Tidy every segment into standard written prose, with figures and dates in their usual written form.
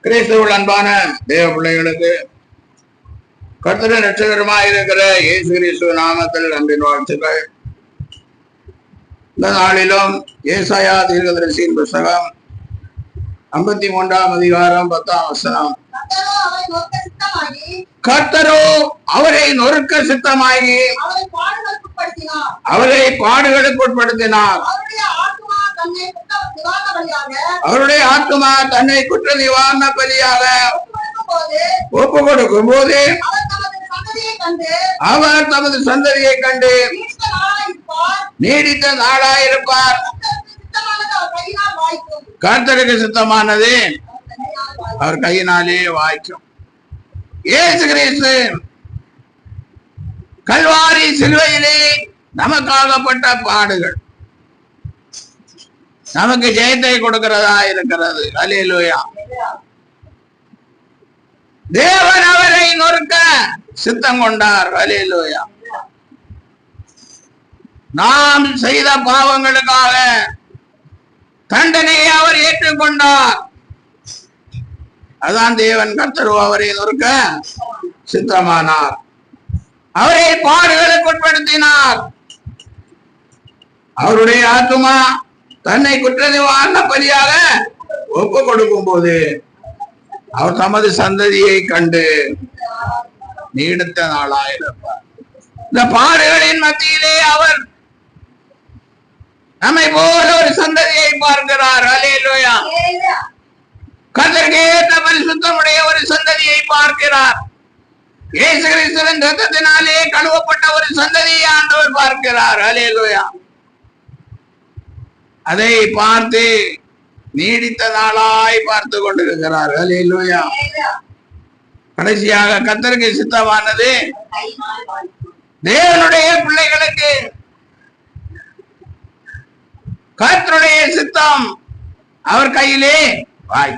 கிறிஸ்துவுள் அன்பான தேவ பிள்ளைகளுக்கு கர்த்தரின் இரட்சகருமாய் இருக்கிற இயேசு கிறிஸ்துவ நாமத்தில் அன்பின் வாழ்த்துக்கள். இந்த நாளிலும் ஏசாயா தீர்க்கதரிசியின் புஸ்தகம் 53ஆம் அதிகாரம் 10ஆம் வசனம். கர்த்தரோ அவரை நொறுக்க சித்தமாகி அவரை பாடுகளுக்கு உட்படுத்தினார். அவருடைய ஆத்மா தன்னை குற்ற நிவாரண பலியாக ஒப்பு கொடுக்கும் போது அவர் தமது சந்ததியை கண்டு நீடித்த நாளாயிருப்பார். கர்த்தருக்கு சித்தமானது அவர் கையினாலே வாய்க்கும். இயேசு கிறிஸ்து கல்வாரி சிலுவையிலே நமக்காகப்பட்ட பாடுகள் நமக்கு ஜெயத்தை கொடுக்கிறதா இருக்கிறது. அல்லேலூயா. தேவன் அவரை நொறுக்க சித்தம் கொண்டார். அல்லேலூயா. நாம் செய்த பாவங்களுக்காக தண்டனையை அவர் ஏற்றுக்கொண்டார். அதான் தேவன் கர்த்தர் அவரை நொறுக்க சித்தமானார். அவரை பாடுகளுக்கு உட்படுத்தினார். அவருடைய ஆத்துமா தன்னை குற்ற நிவாரண பலியாக ஒப்பு கொடுக்கும் போது அவர் தமது சந்ததியை கண்டு நீடித்த நாளாயிருப்பார். இந்த பாடுகளின் மத்தியிலே அவர் நம்மை போல ஒரு சந்ததியை பார்க்கிறார். அல்லேலூயா. கர்த்தருக்கு ஏற்ற பரிசுத்தமுடைய ஒரு சந்ததியை பார்க்கிறார். இயேசு கிறிஸ்துவின் இரத்தத்தினாலே கழுவப்பட்ட ஒரு சந்ததியை ஆண்டவர் பார்க்கிறார். அல்லேலூயா. அதை பார்த்து நீடித்த நாளாய் பார்த்து கொண்டிருக்கிறார். அல்லேலூயா. கடைசியாக கர்த்தருக்கு சித்தமானது தேவனுடைய பிள்ளைகளுக்கு கர்த்தருடைய சித்தம் அவர் கையிலே வாய்.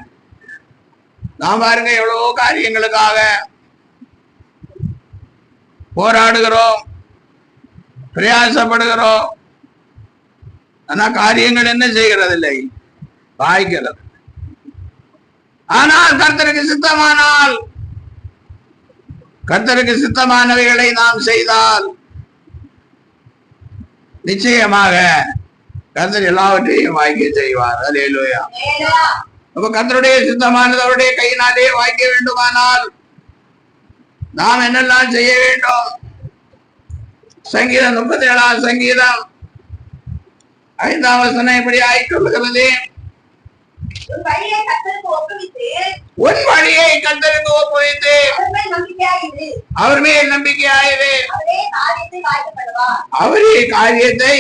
நாம் பாருங்க எவ்வளவு காரியங்களுக்காக போராடுகிறோம், பிரயாசப்படுகிறோம். ஆனா காரியங்கள் என்ன செய்கிறது இல்லை, வாய்க்கிறது. ஆனால் கர்த்தருக்கு சித்தமானால், கர்த்தருக்கு சித்தமானவைகளை நாம் செய்தால் நிச்சயமாக கர்த்தர் எல்லாவற்றையும் வாய்க்க செய்வார். அல்லேலூயா. அப்ப கர்த்தருடைய சித்தமானது அவருடைய கையினாலே வாய்க்க வேண்டுமானால் நாம் என்னெல்லாம் செய்ய வேண்டும்? சங்கீதம் 37ஆம் சங்கீதம் 5ஆம் வசனம் இப்படி ஆய்க்கொள்கிறது. உன் வழியை கர்த்தருக்கு ஒப்புவித்து அவர் மேல் நம்பிக்கையாயிரு. அவரே காரியத்தை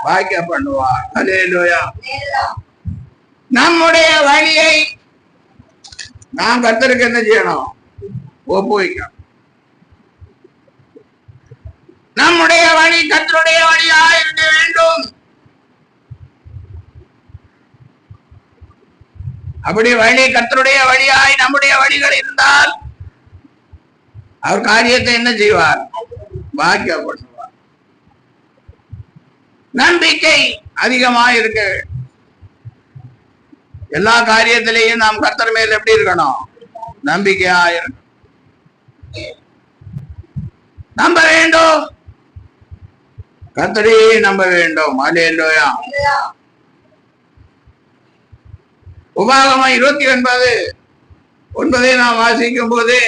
வாய்க்க பண்ணுவார். அல்லேலூயா. நம்முடைய வழியை நாம் கர்த்தருக்கு என்ன செய்யணும்? ஒப்புவிக்கணும். நம்முடைய வழி கர்த்தருடைய வழியா இருக்க வேண்டும். அப்படி வழி கர்த்தருடைய வழியாய் நம்முடைய வழிகள் இருந்தால் அவர் காரியத்தை என்ன செய்வார்? வாய்க்க பண்ணுவார். நம்பிக்கை அதிகமாக இருக்க வேண்டும். எல்லா காரியத்திலையும் நாம் கர்த்தர் மேல் எப்படி இருக்கணும்? நம்பிக்கையா இருக்கணும். நம்ப வேண்டும், கர்த்தரை நம்ப வேண்டும். அல்லேலூயா. உபாகமம் 29:9 நாம் வாசிக்கும் போது,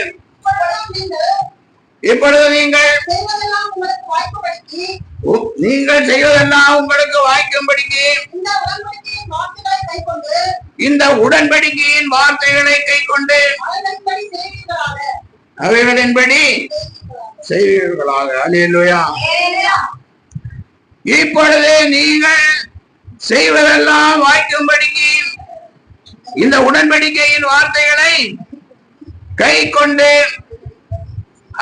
இப்பொழுது நீங்கள் செய்வதெல்லாம் உங்களுக்கு வாய்க்கும்படிக்கு இந்த உடன்படிக்கையின் வார்த்தைகளை கை கொண்டு அவைகளின்படி செய்வீர்களாக. அல்லேலூயா. இப்பொழுது நீங்கள் செய்வதெல்லாம் வாய்க்கும்படிக்கு இந்த உடன்படிக்கையின் வார்த்தைகளை கை கொண்டு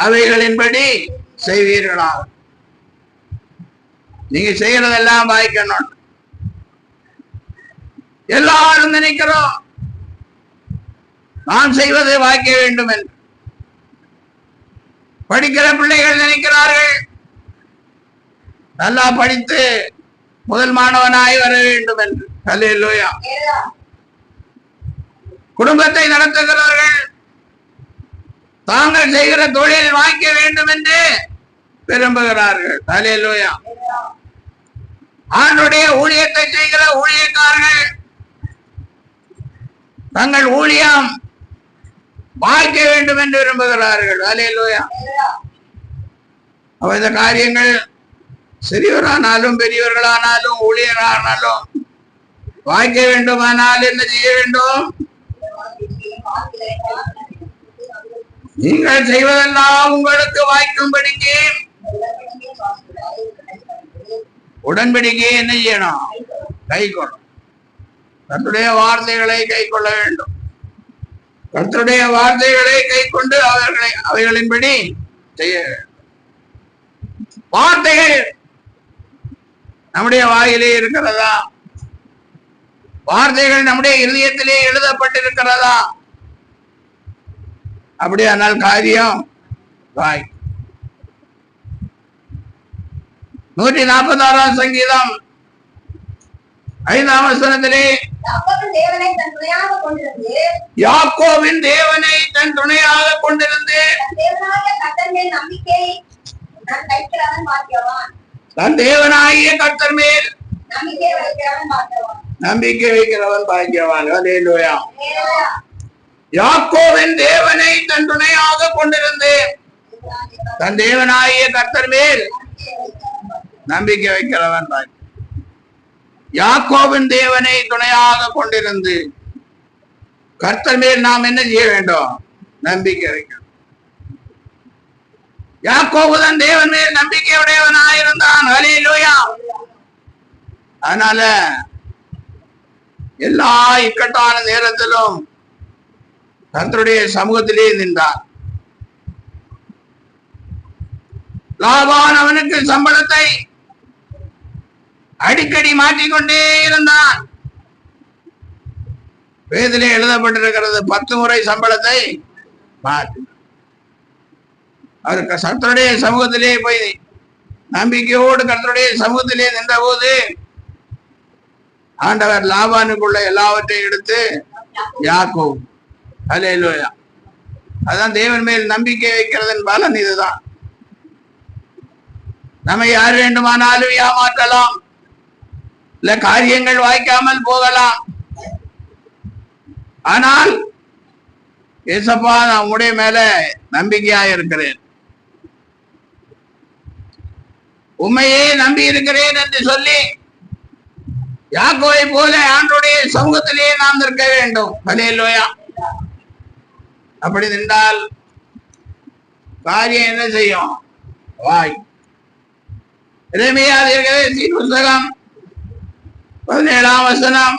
அவைகளின்படி செய்வீர்களாக. நீங்க செய்யறதெல்லாம் வாய்க்கணும். எல்லாரும் நினைக்கிறோம் நாம் செய்வது வாய்க்க வேண்டும் என்று. படிக்கிற பிள்ளைகள் நினைக்கிறார்கள் நல்லா படித்து முதல் மாணவனாய் வர வேண்டும் என்று. அல்லேலூயா. குடும்பத்தை நடத்துகிறவர்கள் தாங்கள் செய்கிற தொழில் வாய்க்க வேண்டும் என்று விரும்புகிறார்கள். அல்லேலூயா. ஆண்டுடைய ஊழியத்தை செய்கிற ஊழியக்காரர்கள் தங்கள் ஊழியம் வாய்க்க வேண்டும் என்று விரும்புகிறார்கள். அல்லேலூயா. இந்த காரியங்கள் சிறியவரானாலும் பெரியவர்களானாலும் ஊழியரானாலும் வாய்க்க வேண்டுமானால் என்ன செய்ய வேண்டும்? நீங்கள் செய்வதெல்லாம் உங்களுக்கு வாய்க்கும்படிக்கு உடன்படிக்கை என்ன செய்யணும்? கை கொள்ளும். கர்த்தருடைய வார்த்தைகளை கை கொள்ள வேண்டும். கர்த்தருடைய வார்த்தைகளை கை கொண்டு அவைகளின்படி செய்ய வேண்டும். வார்த்தைகள் நம்முடைய வாயிலே இருக்கிறதா? வார்த்தைகள் நம்முடைய இதயத்திலே எழுதப்பட்டிருக்கிறதா? அப்படியானால் காரியம் வாய். 146 சங்கீதம் 5ஆம் வசனத்திலே யாக்கோபின் தேவனை தன் துணையாக கொண்டிருந்து தன் தேவனாகிய கர்த்தர் மேல் நம்பிக்கை வைக்கிறவன் பாக்கியவான். அல்லேலூயா. யாக்கோபின் தேவனை தன் துணையாக கொண்டிருந்து தன் தேவனாகிய கர்த்தர் மேல் நம்பிக்கை வைக்கிறவன் பாக்கியவான். யாக்கோபின் தேவனை துணையாக கொண்டிருந்து கர்த்தர் மேல் நாம் என்ன செய்ய வேண்டும்? நம்பிக்கை வைக்கணும். யாக்கோபு தன் தேவன் மேல் நம்பிக்கையுடையவனாயிருந்தான். அல்லேலூயா. அதனால எல்லா இக்கட்டான நேரத்திலும் கர்த்தருடைய சமூகத்திலே நின்றான். லாபான் அவனுக்கு சம்பளத்தை அடிக்கடி மாற்றிக்கொண்டே இருந்தான். வேதிலே எழுதப்பட்டிருக்கிறது 10 முறை சம்பளத்தை மாற்றி. அவருக்கு கர்த்தருடைய சமூகத்திலே போய் நம்பிக்கையோடு கர்த்தருடைய சமூகத்திலே நின்ற போது ஆண்டவர் லாபானுக்குள்ள எல்லாவற்றையும் எடுத்து யாக்கோபு. அல்லேலூயா. அதான் தேவன் மேல் நம்பிக்கை வைக்கிறதன் பலன் இதுதான். நம்மை யார் வேண்டுமானாலும் ஏமாற்றலாம், இல்ல காரியங்கள் வாய்க்காமல் போகலாம். ஆனால் ஏசப்பா நான் உம்முடைய மேல நம்பிக்கையா இருக்கிறேன், உண்மையே நம்பி இருக்கிறேன் என்று சொல்லி யாக்கோபை போல ஆண்டவருடைய சமூகத்திலே நாம் நிற்க வேண்டும். அல்லேலூயா. அப்படி நின்றால் காரியம் என்ன செய்யும்? வாய். எரேமியா தீர்க்கதரிசியின் புத்தகம் 17ஆம் வசனம்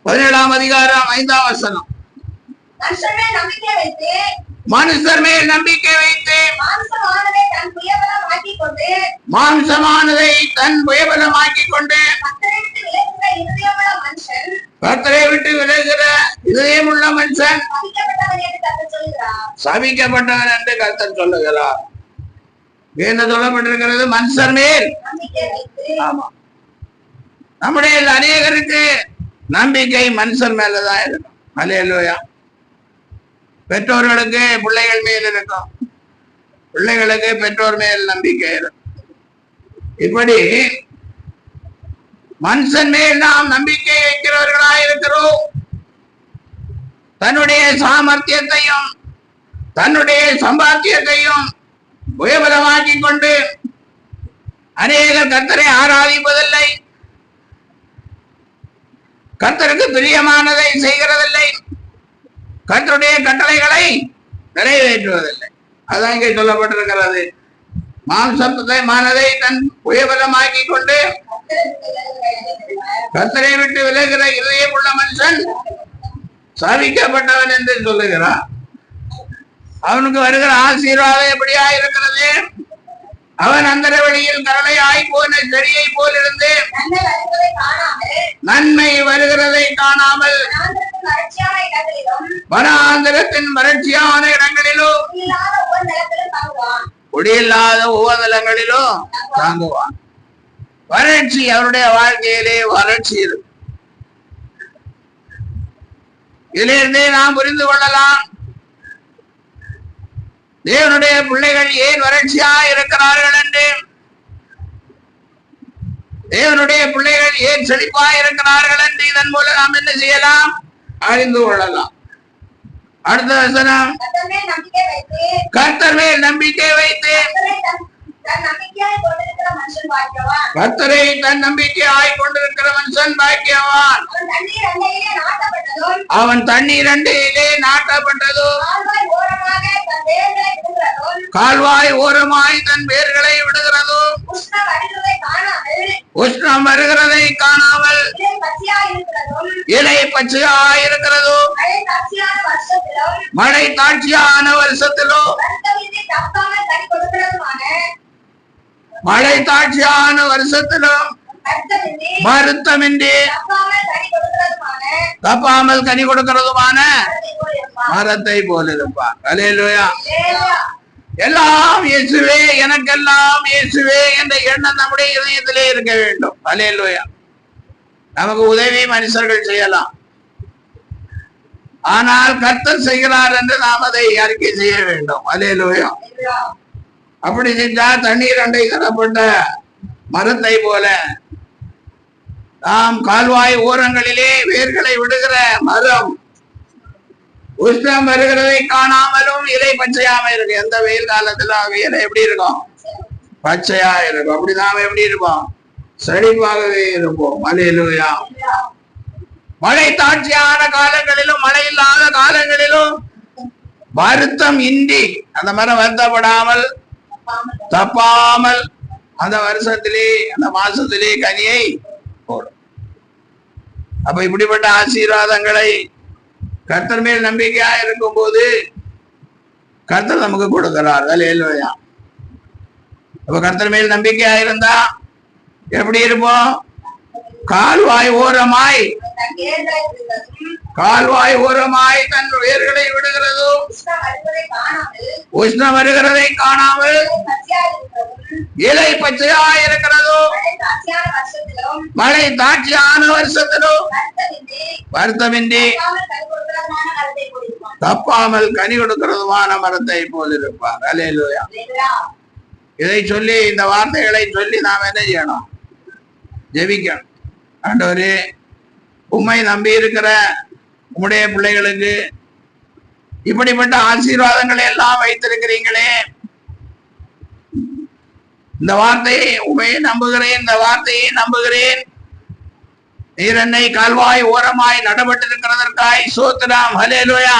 17ஆம் அதிகாரம் 5ஆம் வசனம். மனுஷர் மேல் நம்பிக்கை வைத்து மாம்சமானதை தன் புயபலமாக்கிக் கொண்டு கர்த்தரை விட்டு விலகுகிற இதயமுள்ள மனுஷன் சபிக்கப்பட்டவன் என்று கர்த்தர் சொல்லுகிறார். என்ன சொல்லப்பட்டிருக்கிறது? மனுஷர் மேல். ஆமா, நம்முடைய அநேகருக்கு நம்பிக்கை மனுஷர் மேலதான் இருக்கும். அல்லேலூயா. பெற்றோர்களுக்கு பிள்ளைகள் மேல் இருக்கும், பிள்ளைகளுக்கு பெற்றோர் மேல் நம்பிக்கை இருக்கும். இப்படி மனுஷன் மேல் நாம் நம்பிக்கை வைக்கிறவர்களாயிருக்கிறோம். தன்னுடைய சாமர்த்தியத்தையும் தன்னுடைய சம்பாத்தியத்தையும் உயபலமாக்கிக் கொண்டு அநேகர் கர்த்தரை ஆராதிப்பதில்லை, கர்த்தருக்கு பிரியமானதை செய்கிறதில்லை, கர்த்தருடைய கட்டளைகளை நிறைவேற்றுவதில்லை. அதான் இங்கே சொல்லப்பட்டிருக்கிறது. மாம்சத்தை மனதை தன் உயபலமாக்கிக் கொண்டு கர்த்தரை விட்டு விலகுகிற இதயம் உள்ள மனுஷன் சாதிக்கப்பட்டவன் என்று சொல்லுகிறார். அவனுக்கு வருகிற ஆசீர்வாதம் எப்படியா இருக்கிறது? அவன் அந்த வழியில் கரலை ஆய்போன செடியை போல் இருந்து நன்மை வருகிறதை காணாமல் வனாந்திரத்தின் வறட்சியான இடங்களிலும் குடியில்லாத உபநிலங்களிலும் தாங்குவான். வறட்சி, அவருடைய வாழ்க்கையிலே வறட்சி இருக்கு. இதிலிருந்தே நாம் புரிந்து கொள்ளலாம் தேவனுடைய பிள்ளைகள் ஏன் வறட்சியா இருக்கிறார்கள் என்று. தேவனுடைய பிள்ளைகள் ஏன் செழிப்பா இருக்கிறார்கள் என்று இதன் மூலம் நாம் என்ன செய்யலாம்? அறிந்து கொள்ளலாம். அடுத்த வசனம், கர்த்தர் மேல் நம்பிக்கை வைத்து கர்த்தரை தன் நம்பிக்கையாய் கொண்டிருக்கிற மனுஷன் பாக்கியவான். அவன் தண்ணீர் அண்டையிலே நாட்டப்பட்டதும் கால்வாய் ஓரமாய் தன் வேர்களை விடுகிறதும் உஷ்ணம் வருகிறதை காணாமல் இலை பச்சையாய் இருக்கிறதும் மழை தாட்சியான வருஷத்திலும் மழை தாட்சியான வருஷத்திலும் வருத்தமின்றி தப்பாமல் கனி கொடுக்கிறதுமான மரத்தை போல இருப்பார். அல்லேலூயா. எல்லாம் இயேசுவே, எனக்கெல்லாம் இயேசுவே என்ற எண்ணம் நம்முடைய இதயத்திலே இருக்க வேண்டும். அல்லேலூயா. நமக்கு உதவி மனுஷர்கள் செய்யலாம், ஆனால் கர்த்தர் செய்கிறார் என்று நாம் அதை அறிக்கை செய்ய வேண்டும். அல்லேலூயா. அப்படி செஞ்சா தண்ணீர் அண்டை தரப்பட்ட மரத்தை போல நாம் கால்வாய் ஓரங்களிலே வேர்களை விடுகிற மரம் உஷ்ணம் வருகிறதை காணாமலும் இலை பச்சையாம இருக்கும். எந்த வெயில் காலத்துல இலை எப்படி இருக்கும்? பச்சையா இருக்கும். அப்படி நாம எப்படி இருப்போம்? செழிப்பாகவே இருப்போம். அல்லேலூயா. மழை தாட்சியான காலங்களிலும் மழை இல்லாத காலங்களிலும் வருத்தம் இன்றி அந்த மரம் வருத்தப்படாமல் தப்பாமல் அந்த வருஷத்திலே அந்த மாசத்திலே கனியை போடும். அப்ப இப்படிப்பட்ட ஆசீர்வாதங்களை கர்த்தர் மேல் நம்பிக்கையா இருக்கும் போது கர்த்தர் நமக்கு கொடுக்கிறார். அல்லேலூயா. அப்ப கர்த்தர் மேல் நம்பிக்கையா இருந்தா எப்படி இருப்போம்? கால்வாய் ஓரமாய் தன் வேர்களை விடுகிறதும் உஷ்ணம் வருகிறதை காணாமல் இலை பச்சையாய் இருக்கிறதும் மழை தாட்சியான வருஷத்திலும் வருத்தமின்றி தப்பாமல் கனி கொடுக்கிறதுமான மரத்தை போல் இருப்பார். அல்லேலூயா. இதை சொல்லி, இந்த வார்த்தைகளை சொல்லி நாம் என்ன செய்யணும்? ஜெபிக்கணும். ஆண்டவரே, உம்மை நம்பி இருக்கிற உம்முடைய பிள்ளைகளுக்கு இப்படிப்பட்ட ஆசீர்வாதங்களை எல்லாம் வைத்திருக்கிறீங்களே, இந்த வார்த்தையை உண்மையை நம்புகிறேன், இந்த வார்த்தையை நம்புகிறேன். நீர் என்னை கால்வாய் ஓரமாய் நடப்பட்டிருக்கிறதற்காய் ஸ்தோத்திரம். ஹல்லேலூயா.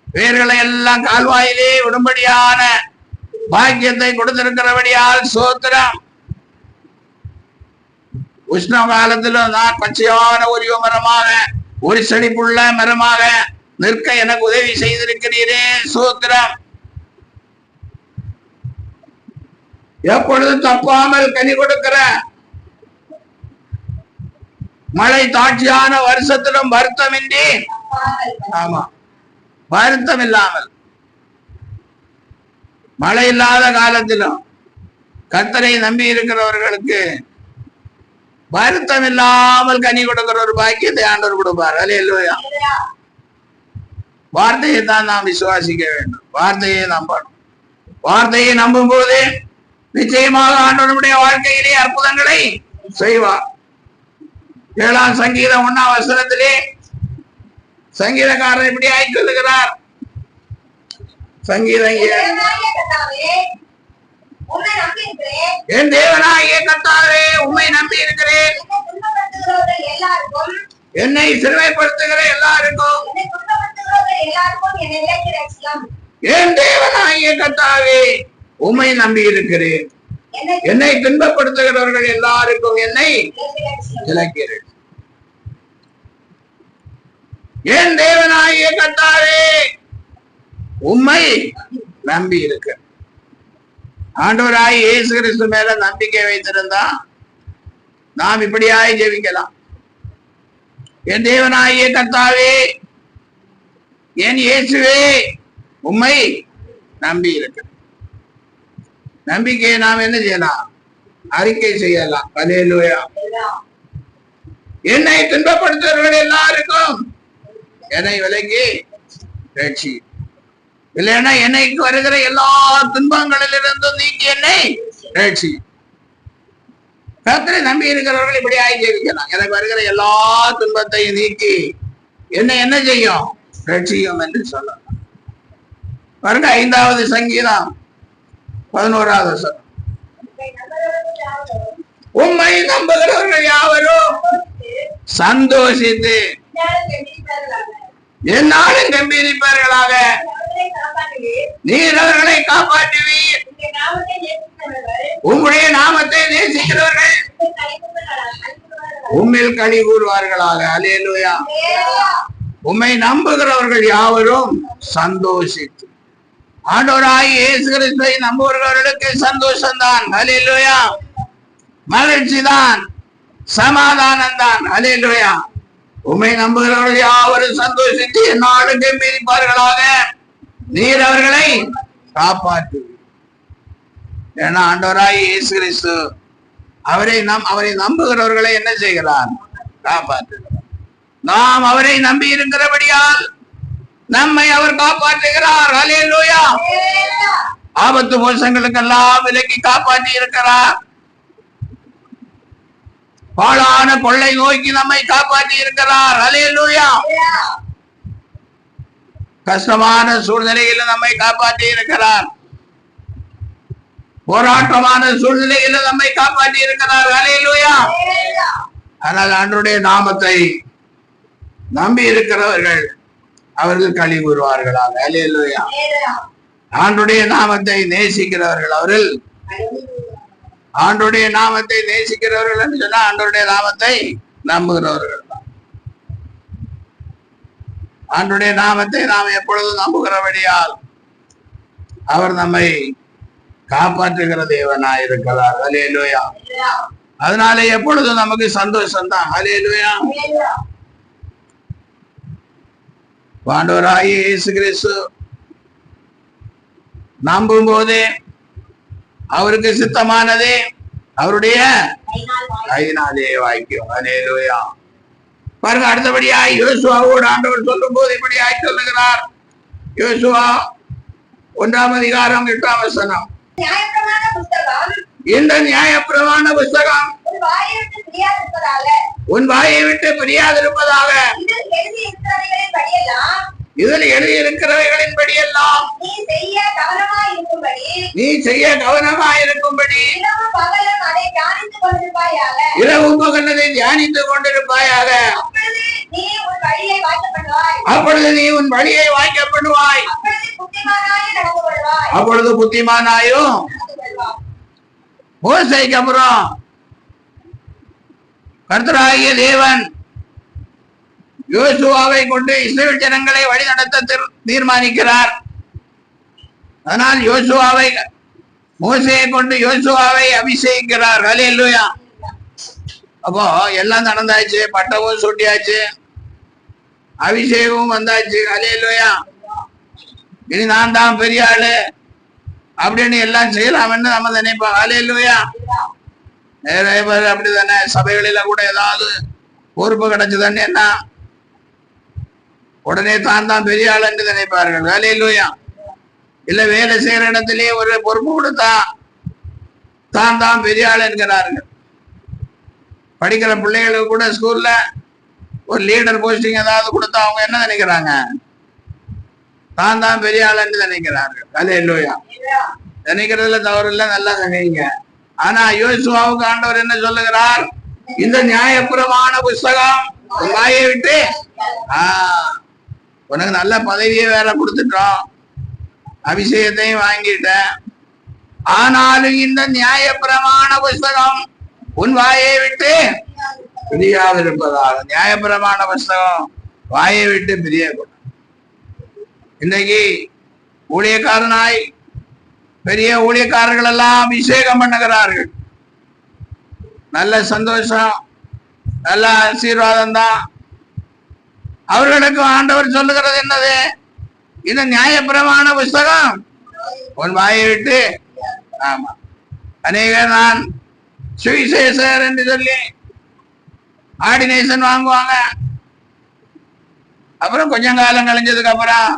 வேர்களை எல்லாம் கால்வாயிலே விடும்படியான பாக்கியத்தை கொடுத்திருக்கிறபடியால் ஸ்தோத்திரம். உஷ்ண காலத்திலும் நான் பச்சையான ஒரு மரமாக, ஒரு செழிப்புள்ள மரமாக நிற்க எனக்கு உதவி செய்திருக்கிறீரே, ஸ்தோத்திரம். எப்பொழுதும் தப்பாமல் கனி கொடுக்கிற மழை தாட்சியான வருஷத்திலும் வருத்தமின்றி, ஆமா, வருத்தம் இல்லாமல், மழை இல்லாத காலத்திலும் கர்த்தரை நம்பி இருக்கிறவர்களுக்கு வருத்தம் இல்லாமல் கனி கொடுக்கிற ஒரு பாக்கியத்தை ஆண்டவர் கொடுப்பார். அல்லேலூயா. வார்த்தையை தான் நாம் விசுவாசிக்க வேண்டும். வார்த்தையை நம்பணும். வார்த்தையை நம்பும் போது நிச்சயமாக ஆண்டவருடைய வாழ்க்கையிலே அற்புதங்களை செய்வார். 7ஆம் சங்கீதம் 1ஆம் வசனத்திலே சங்கீதக்காரர் இப்படி ஆய் சொல்லுகிறார். சங்கீதம் 7, என் தேவனாகிய கர்த்தாவே உம்மை நம்பி இருக்கிறேன். என்னை சிறுமைப்படுத்துகிற எல்லாருக்கும் என் தேவனாகிய கர்த்தாவே உம்மை நம்பி இருக்கிறேன். என்னை துன்பப்படுத்துகிறவர்கள் எல்லாருக்கும் என்னை விலக்கிறேன். என் தேவனாகிய கர்த்தாவே உம்மை நம்பி இருக்க. ஆண்டவராய் இயேசு கிறிஸ்து மேல நம்பிக்கை வைத்திருந்தா நாம் இப்படியாய் ஜெபிக்கலாம். என் தேவனாகிய கர்த்தாவே, என் இயேசுவே உம்மை நம்பி இருக்க. நம்பிக்கையை நாம் என்ன செய்யலாம்? அறிக்கை செய்யலாம். அல்லேலூயா. என்னை துன்பப்படுத்துவர்கள் எல்லாருக்கும் என்னை விலக்கி ரட்சி. இல்லைன்னா என்னைக்கு வருகிற எல்லா துன்பங்களிலிருந்தும் நீக்கி என்னை ரட்சி. கர்த்தரை நம்பி இருக்கிறவர்கள் இப்படி ஜெபிக்கலாம். எனக்கு வருகிற எல்லா துன்பத்தையும் நீக்கி என்னை என்ன செய்யும்? ரட்சியும் என்று சொல்லலாம். பாருங்க 5வது சங்கீதம் 11வது வசனம். உம்மை நம்புகிறவர்கள் யாவரும் சந்தோஷித்து என்னாலும் கம்பீரிப்பார்களாக. நீர் அவர்களை காப்பாற்றுவீர். உம்முடைய நாமத்தை நேசிக்கிறவர்கள் உம்மில் களி கூறுவார்களாக. அல்லேலூயா. உம்மை நம்புகிறவர்கள் யாவரும் சந்தோஷித்து. ஆண்டவராகிய இயேசு கிறிஸ்துவை நம்புகிறவர்களுக்கு சந்தோஷம்தான். அல்லேலூயா. மகிழ்ச்சி தான், சமாதானம் தான். அல்லேலூயா. உம்மை நம்புகிறவர்கள் யாவரும் சந்தோஷித்து என்னாலும் கம்பீரிப்பார்களாக. நீர் அவர்களை காப்பாற்று. ஏன்னா ஆண்டவராகிய இயேசு கிறிஸ்து அவரை நம்புகிறவர்களை என்ன செய்கிறார்? காப்பாற்றுகிறார். நாம் அவரை நம்பி இருக்கிறபடியால் நம்மை அவர் காப்பாற்றுகிறார். அல்லேலூயா. ஆபத்து மோசங்களுக்கெல்லாம் விலக்கி காப்பாற்றி இருக்கிறார். பாழான கொள்ளை நோக்கி நம்மை காப்பாற்றி இருக்கிறார். அல்லேலூயா. கஷ்டமான சூழ்நிலையில் நம்மை காப்பாற்றி இருக்கிறார். போராட்டமான சூழ்நிலையில் நம்மை காப்பாற்றி இருக்கிறார். அல்லேலூயா. ஆனால் ஆண்டவருடைய நாமத்தை நம்பி இருக்கிறவர்கள் அவர்கள் களி கூறுவார்களாக. அல்லேலூயா. ஆண்டவருடைய நாமத்தை நேசிக்கிறவர்கள் அவர்கள் ஆண்டவருடைய நாமத்தை நேசிக்கிறவர்கள் என்று சொன்னா ஆண்டவருடைய நாமத்தை நம்புகிறவர்கள் தான். ஆண்டவருடைய நாமத்தை நாம் எப்பொழுதும் நம்புகிறபடியால் அவர் நம்மை காப்பாற்றுகிற தேவனாய் இருக்கிறார். அல்லேலூயா. அதனால எப்பொழுதும் நமக்கு சந்தோஷம் தான். அல்லேலூயா. ஆண்டவராகிய இயேசு கிறிஸ்து நம்பும் போது அவருக்கு சித்தமானதே அவருடைய கையினாலே வாய்க்கும். அல்லேலூயா. பாருங்க, அடுத்தபடியாய் யோசுவாவோடு ஆண்டவர் சொல்லும் போது இப்படியாய் சொல்லுகிறார். யோசுவா 1ஆம் அதிகாரம் 8ஆம் வசனம். இந்த நியாயப்பிரமாண புஸ்தகம் உன் வாயை விட்டு பிரியாதிருப்பதாக. இதில் எழுதியிருக்கிறவைகளின் படியெல்லாம் நீ செய்ய கவனமாயிருக்கும்படி இரவும் பகலதை தியானித்துக் கொண்டிருப்பாயாக. அப்பொழுது நீ உன் வழியை வாய்க்கப்படுவாய். அப்பொழுது புத்திமானாயும். மோசேக்கு அப்புறம் கர்த்தராகிய தேவன் யோசுவாவை கொண்டு இஸ்ரவேல் ஜனங்களை வழி நடத்த தீர்மானிக்கிறார். அதனால் மோசேயை கொண்டு யோசுவாவை அபிஷேகிக்கிறார். அல்லேலூயா. அப்போ எல்லாம் நடந்தாச்சு, பட்டமும் சூட்டியாச்சு, அபிஷேகமும் வந்தாச்சு. அல்லேலூயா. இனி நான் தான் பெரிய ஆளு அப்படின்னு எல்லாம் செய்யலாம்னு நம்ம நினைப்போம். அல்லேலூயா. நிறைய பேர் அப்படித்தானே. சபைகளில கூட ஏதாவது பொறுப்பு கிடைச்சதுன்னு என்ன உடனே தான் பெரிய ஆள் என்று நினைப்பார்கள். அல்லேலூயா. இல்ல வேலை செய்யற இடத்திலேயே ஒரு பொறுப்பு கொடுத்தா தான் பெரிய ஆள் என்கிறார்கள். படிக்கிற பிள்ளைகளுக்கு கூட ஸ்கூல்ல ஒரு லீடர் போஸ்டிங் ஏதாவது கொடுத்தா அவங்க என்ன நினைக்கிறாங்க? தான் பெரிய ஆள் என்று நினைக்கிறார்கள். அல்லேலூயா. நினைக்கிறதுல தவறு இல்லை, நல்லா நினைங்க. ஆனா யோசுவாவுக்கு ஆண்டவர் என்ன சொல்லுகிறார்? இந்த நியாயப்பிரமாண புஸ்தகம் வாயை விட்டு உனக்கு நல்ல பதவியை வேற கொடுத்துட்டோம், அபிஷேகத்தையும் வாங்கிட்டேன். ஆனாலும் இந்த நியாயப்பிரமாண புஸ்தகம் உன் வாயை விட்டு பிரியாதிருப்பதாக. நியாயப்பிரமாண புஸ்தகம் வாயை விட்டு பிரியக்கூடாது. இன்னைக்கு ஊழியக்காரனாய் பெரிய ஊழியக்காரர்கள் எல்லாம் அபிஷேகம் பண்ணுகிறார்கள். நல்ல சந்தோஷம், நல்ல ஆசீர்வாதம் தான். அவர்களுக்கு ஆண்டவர் சொல்லுகிறது என்னது? இந்த நியாயப்பிரமாண புஸ்தகம் உன் வாயை விட்டு. ஆமா, அநேகர் நான் சுவிசேஷர் என்று சொல்லி ஆர்டினேஷன் வாங்குவாங்க. அப்புறம் கொஞ்சம் காலம் கழிஞ்சதுக்கு அப்புறம்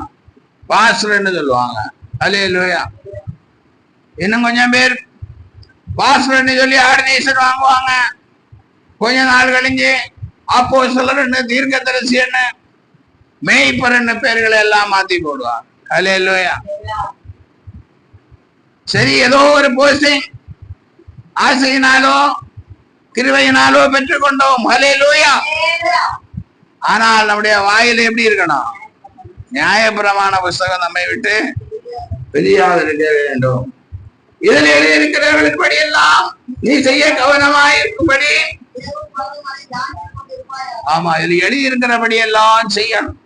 பாஸ்டர்ன்னு சொல்லுவாங்க. அல்லேலூயா. இன்னும் கொஞ்சம் பேர் பாஸ்டர்ன்னு சொல்லி ஆர்டினேஷன் வாங்குவாங்க. கொஞ்ச நாள் கழிஞ்சு அப்போஸ்தலர்னு, தீர்க்கதரிசின்னு, மேய்ப்பர்னு பேர்களை எல்லாம் மாத்தி போடுவாங்க. அல்லேலூயா. சரி, ஏதோ ஒரு போஸ்டிங் ஆசையினாலோ கிருபையினாலோ பெற்றுக்கொண்டோம். அல்லேலூயா. ஆனால் நம்முடைய வாயில் எப்படி இருக்கணும்? நியாயப்பிரமாண புஸ்தகம் நம்மை விட்டு பிரியாதிருக்க வேண்டும். இதில் எழுதியிருக்கிறவர்களின்படி எல்லாம் நீ செய்ய கவனமாய் இருக்கும்படி. ஆமா, இதில் எழுதியிருக்கிறபடி எல்லாம் செய்யணும்.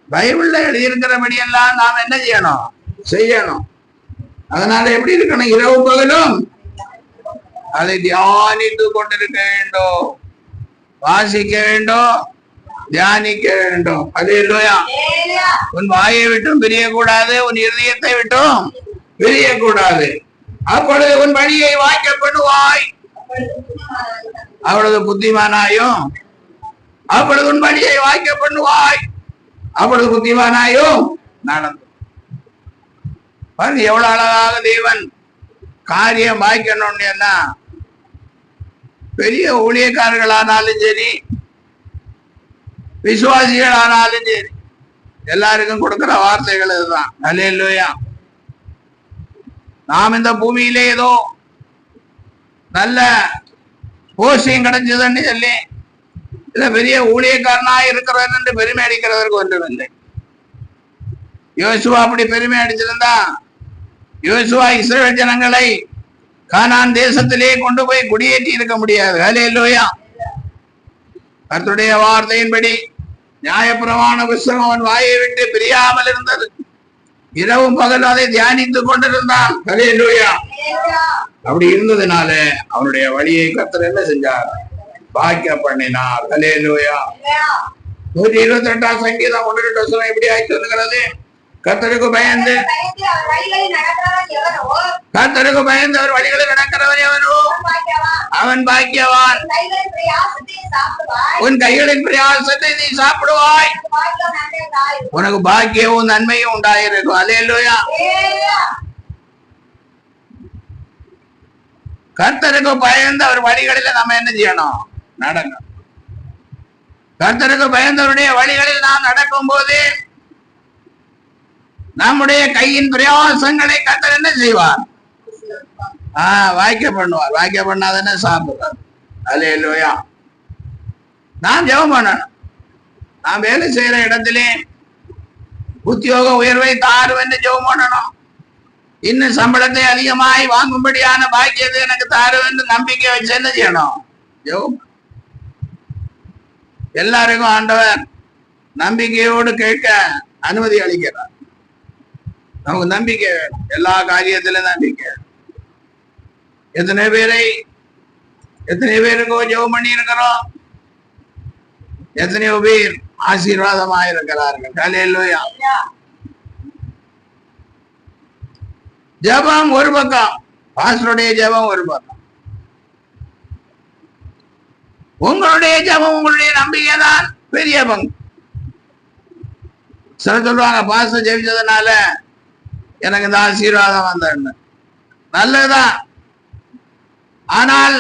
பைபிள்ல எழுதியிருக்கிறபடி எல்லாம் நாம் என்ன செய்யணும்? செய்யணும். அதனால எப்படி இருக்கணும்? இரவு பகலும் அதை தியானித்து கொண்டிருக்க வேண்டும், வாசிக்க வேண்டும், தியானிக்க வேண்டும். அல்லேலூயா. உன் வாயை விட்டும் பிரியக்கூடாது, உன் இருதயத்தை விட்டும் பிரியக்கூடாது. அப்பொழுது உன் வழியை வாய்க்க பண்ணுவாய், அவளது புத்திமானாயும். அப்பொழுது உன் வழியை வாய்க்க பண்ணுவாய், அப்பொழுது புத்திமானாயும் நடந்து. எவ்வளவு அழகாக தேவன் காரியம் வாய்க்கணும்னா, பெரிய ஊழியக்காரர்களானாலும் சரி, விசுவாசிகள் ஆனாலும் சரி, எல்லாருக்கும் கொடுக்கிற வார்த்தைகள் இதுதான். அல்லேலூயா. நாம் இந்த பூமியிலே ஏதோ நல்ல போஸ்டிங் கிடைச்சதுன்னு சொல்லி இல்ல பெரிய ஊழியக்காரனா இருக்கிறவன் என்று பெருமை அடிக்கிறதற்கு ஒன்றுமில்லை. யோசுவா அப்படி பெருமை அடிச்சிருந்தா, யோசுவா இஸ்ரவேல் ஜனங்களை கானான் தேசத்திலே கொண்டு போய் குடியேற்றி இருக்க முடியாது. அல்லேலூயா. கர்த்தருடைய வார்த்தையின்படி நியாயப்பிரமாண புஸ்தகம் அவன் வாயை விட்டு பிரியாமல் இருந்தது. இரவும் பகல் அதை தியானித்துக் கொண்டிருந்தான். அல்லேலூயா. அப்படி இருந்ததுனால அவனுடைய வழியை கர்த்தர் என்ன செஞ்சார்? வாய்க்க பண்ணினார். அல்லேலூயா. 128 சங்கீதம் 1 எப்படி ஆயிட்டு சொல்லுகிறது? கர்த்தருக்கு பயந்து அவர் வழிகளில் நடக்கிறவன் எவனோ அவன் பாக்கியவான். உன் கைகளின் பிரயாசத்தை நீ சாப்பிடுவாய், உனக்கு பாக்கியமும் நன்மையும் உண்டாயிருக்கும். அல்லேலூயா. கர்த்தருக்கு பயந்து அவர் வழிகளில் நம்ம என்ன செய்யணும்? நடக்கணும். கர்த்தருக்கு பயந்தவருடைய வழிகளில் நாம் நடக்கும் போது நம்முடைய கையின் பிரயாசங்களை கர்த்தர் என்ன செய்வார்? வாய்க்க பண்ணுவார். வாய்க்க பண்ணாதானே சாப்பிடுவார். அல்லேலூயா. நாம் ஜெபம் பண்ணணும். நாம் வேலை செய்யற இடத்திலே உத்தியோக உயர்வை தாரும் என்று ஜெபம் பண்ணணும். இன்னும் சம்பளத்தை அதிகமாய் வாங்கும்படியான பாக்கியத்தை எனக்கு தாரும் என்று நம்பிக்கை வச்சு என்ன செய்யணும்? ஜெபம். எல்லாருக்கும் ஆண்டவர் நம்பிக்கையோடு கேட்க அனுமதி அளிக்கிறார். நமக்கு நம்பிக்கை வேணும். எல்லா காரியத்திலும் நம்பிக்கை. எத்தனை பேருக்கோ ஜெபம் பண்ணி இருக்கிறோம், எத்தனையோ பேர் ஆசீர்வாதமாக இருக்கிறார்கள். அல்லேலூயா. ஜெபம் ஒரு பக்கம், பாஸ்டருடைய ஜெபம் ஒரு பக்கம். உங்களுடைய ஜெபம், உங்களுடைய நம்பிக்கை தான் பெரிய பங்கு. சில சொல்லுவாங்க, பாஸ்டர் ஜெபிச்சதுனால எனக்கு இந்த ஆசீர்வாதம் வந்தேன்னு. நல்லதுதான். ஆனால்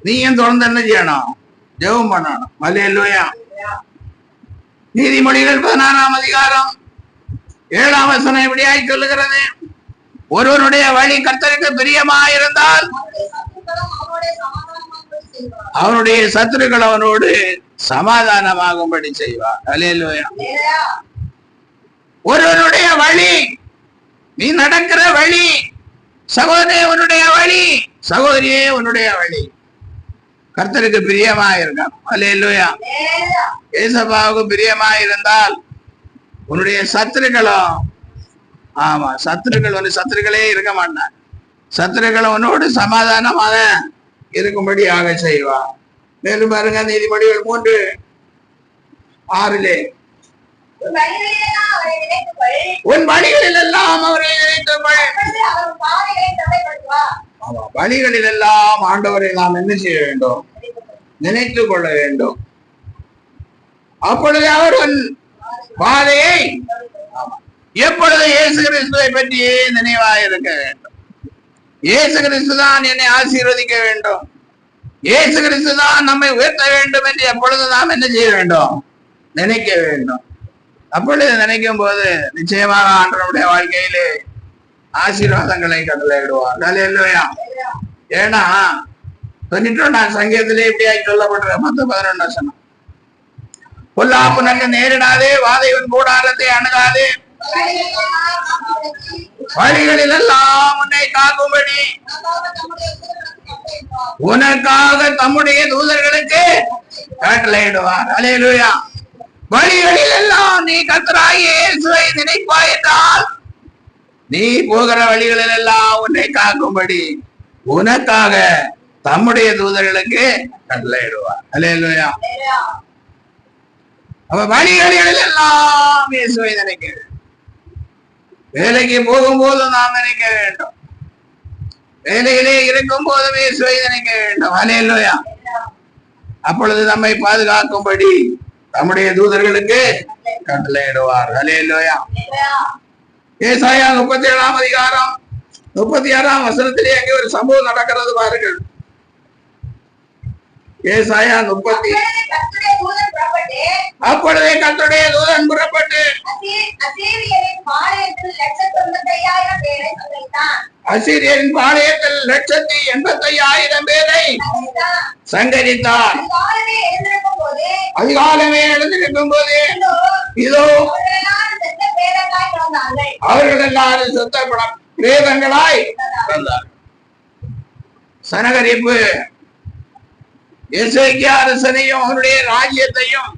நீயும் தொடர்ந்து என்ன செய்யணும்? ஜெபம் பண்ணணும். அல்லேலூயா. நீதிமொழிகள் 16ஆம் அதிகாரம் 7ஆம் வசனம் இப்படியாய் சொல்லுகிறது, ஒருவனுடைய வழி கர்த்தருக்கு பிரியமாயிருந்தால் அவனுடைய சத்துருக்கள் அவனோடு சமாதானமாகும்படி செய்வார். அல்லேலூயா. ஒருவனுடைய வழி, நீ நடக்கிற வழி, சகோதரே உன்னுடைய வழி, சகோதரியே உன்னுடைய வழி கர்த்தருக்கு பிரியமாயிருக்கும். அல்லேலூயா. ஏசப்பாவுக்கு பிரியமாயிருந்தால் உன்னுடைய சத்துருக்களும், ஆமா, சத்துருக்களே இருக்க மாட்டான். சத்துருக்கள் உன்னோடு சமாதானமாக இருக்கும்படியாக செய்வார். மேலும் பாருங்க, நீதிமொழிகள் 3:6 உன் வழிகளில் எல்லாம் அவரை நினைத்துக்கொள். வழிகளில் எல்லாம் ஆண்டவரை நாம் என்ன செய்ய வேண்டும்? நினைத்துக் கொள்ள வேண்டும். அப்பொழுது அவர் உன் பாதையை எப்பொழுது இயேசு கிறிஸ்துவை பற்றியே நினைவாயிருக்க வேண்டும். இயேசு கிறிஸ்து தான் என்னை ஆசீர்வதிக்க வேண்டும், இயேசு கிறிஸ்து தான் நம்மை உயர்த்த வேண்டும் என்று எப்பொழுது நாம் என்ன செய்ய வேண்டும்? நினைக்க வேண்டும். அப்பொழுது நினைக்கும் போது நிச்சயமாக ஆண்டவருடைய வாழ்க்கையிலே ஆசீர்வாதங்களை கட்டளையிடுவார். அல்லேலூயா. ஏன்னா 91 சங்கீதத்திலே இப்படியாய் சொல்லப்படுற 10-11 வசனம். பொல்லாப்பு நல்ல நேரிடாதே, வாதையின் கூடாரத்தை அணுகாதே, வழிகளில் எல்லாம் உன்னை காக்கும்படி உனக்காக தம்முடைய தூதர்களுக்கு கட்டளையிடுவார். அல்லேலூயா. வழிகளில் எல்லாம் நீ கர்த்தராகிய இயேசுவை நினைப்பாய் என்றால் நீ போகிற வழிகளில் எல்லாம் உன்னை காக்கும்படி உனக்காக தம்முடைய தூதர்களுக்கு கட்டளையிடுவார். அல்லேலூயா. அவ வழிகளில் எல்லாம் இயேசுவை நினைக்க வேண்டும். வேலைக்கு போகும்போது நாம் நினைக்க வேண்டும், வேலையிலே இருக்கும் போதும் இயேசுவை நினைக்க வேண்டும். அல்லேலூயா. அப்பொழுது நம்மை பாதுகாக்கும்படி நம்முடைய தூதர்களுக்கு கட்டளையிடுவார். அல்லேலூயா. ஏசாயா 37 அதிகாரம் 36 வசனத்திலே அங்கே ஒரு சம்பவம் நடக்கிறது பாருங்கள். ஏசாயா 30. அப்பொழுதே கர்த்தருடைய தூதன் புறப்பட்டு அசீரியரின் பாளையத்தில் 185,000 பேரை சங்கரித்தார். அதிகாலமே எழுந்திருக்கும் போது இதோ அவர்கள் எல்லாரும் செத்த பிரேதங்களாய் வந்தார். சனகரிப்பு எசேக்கியா அரசனையும் அவருடைய ராஜ்யத்தையும்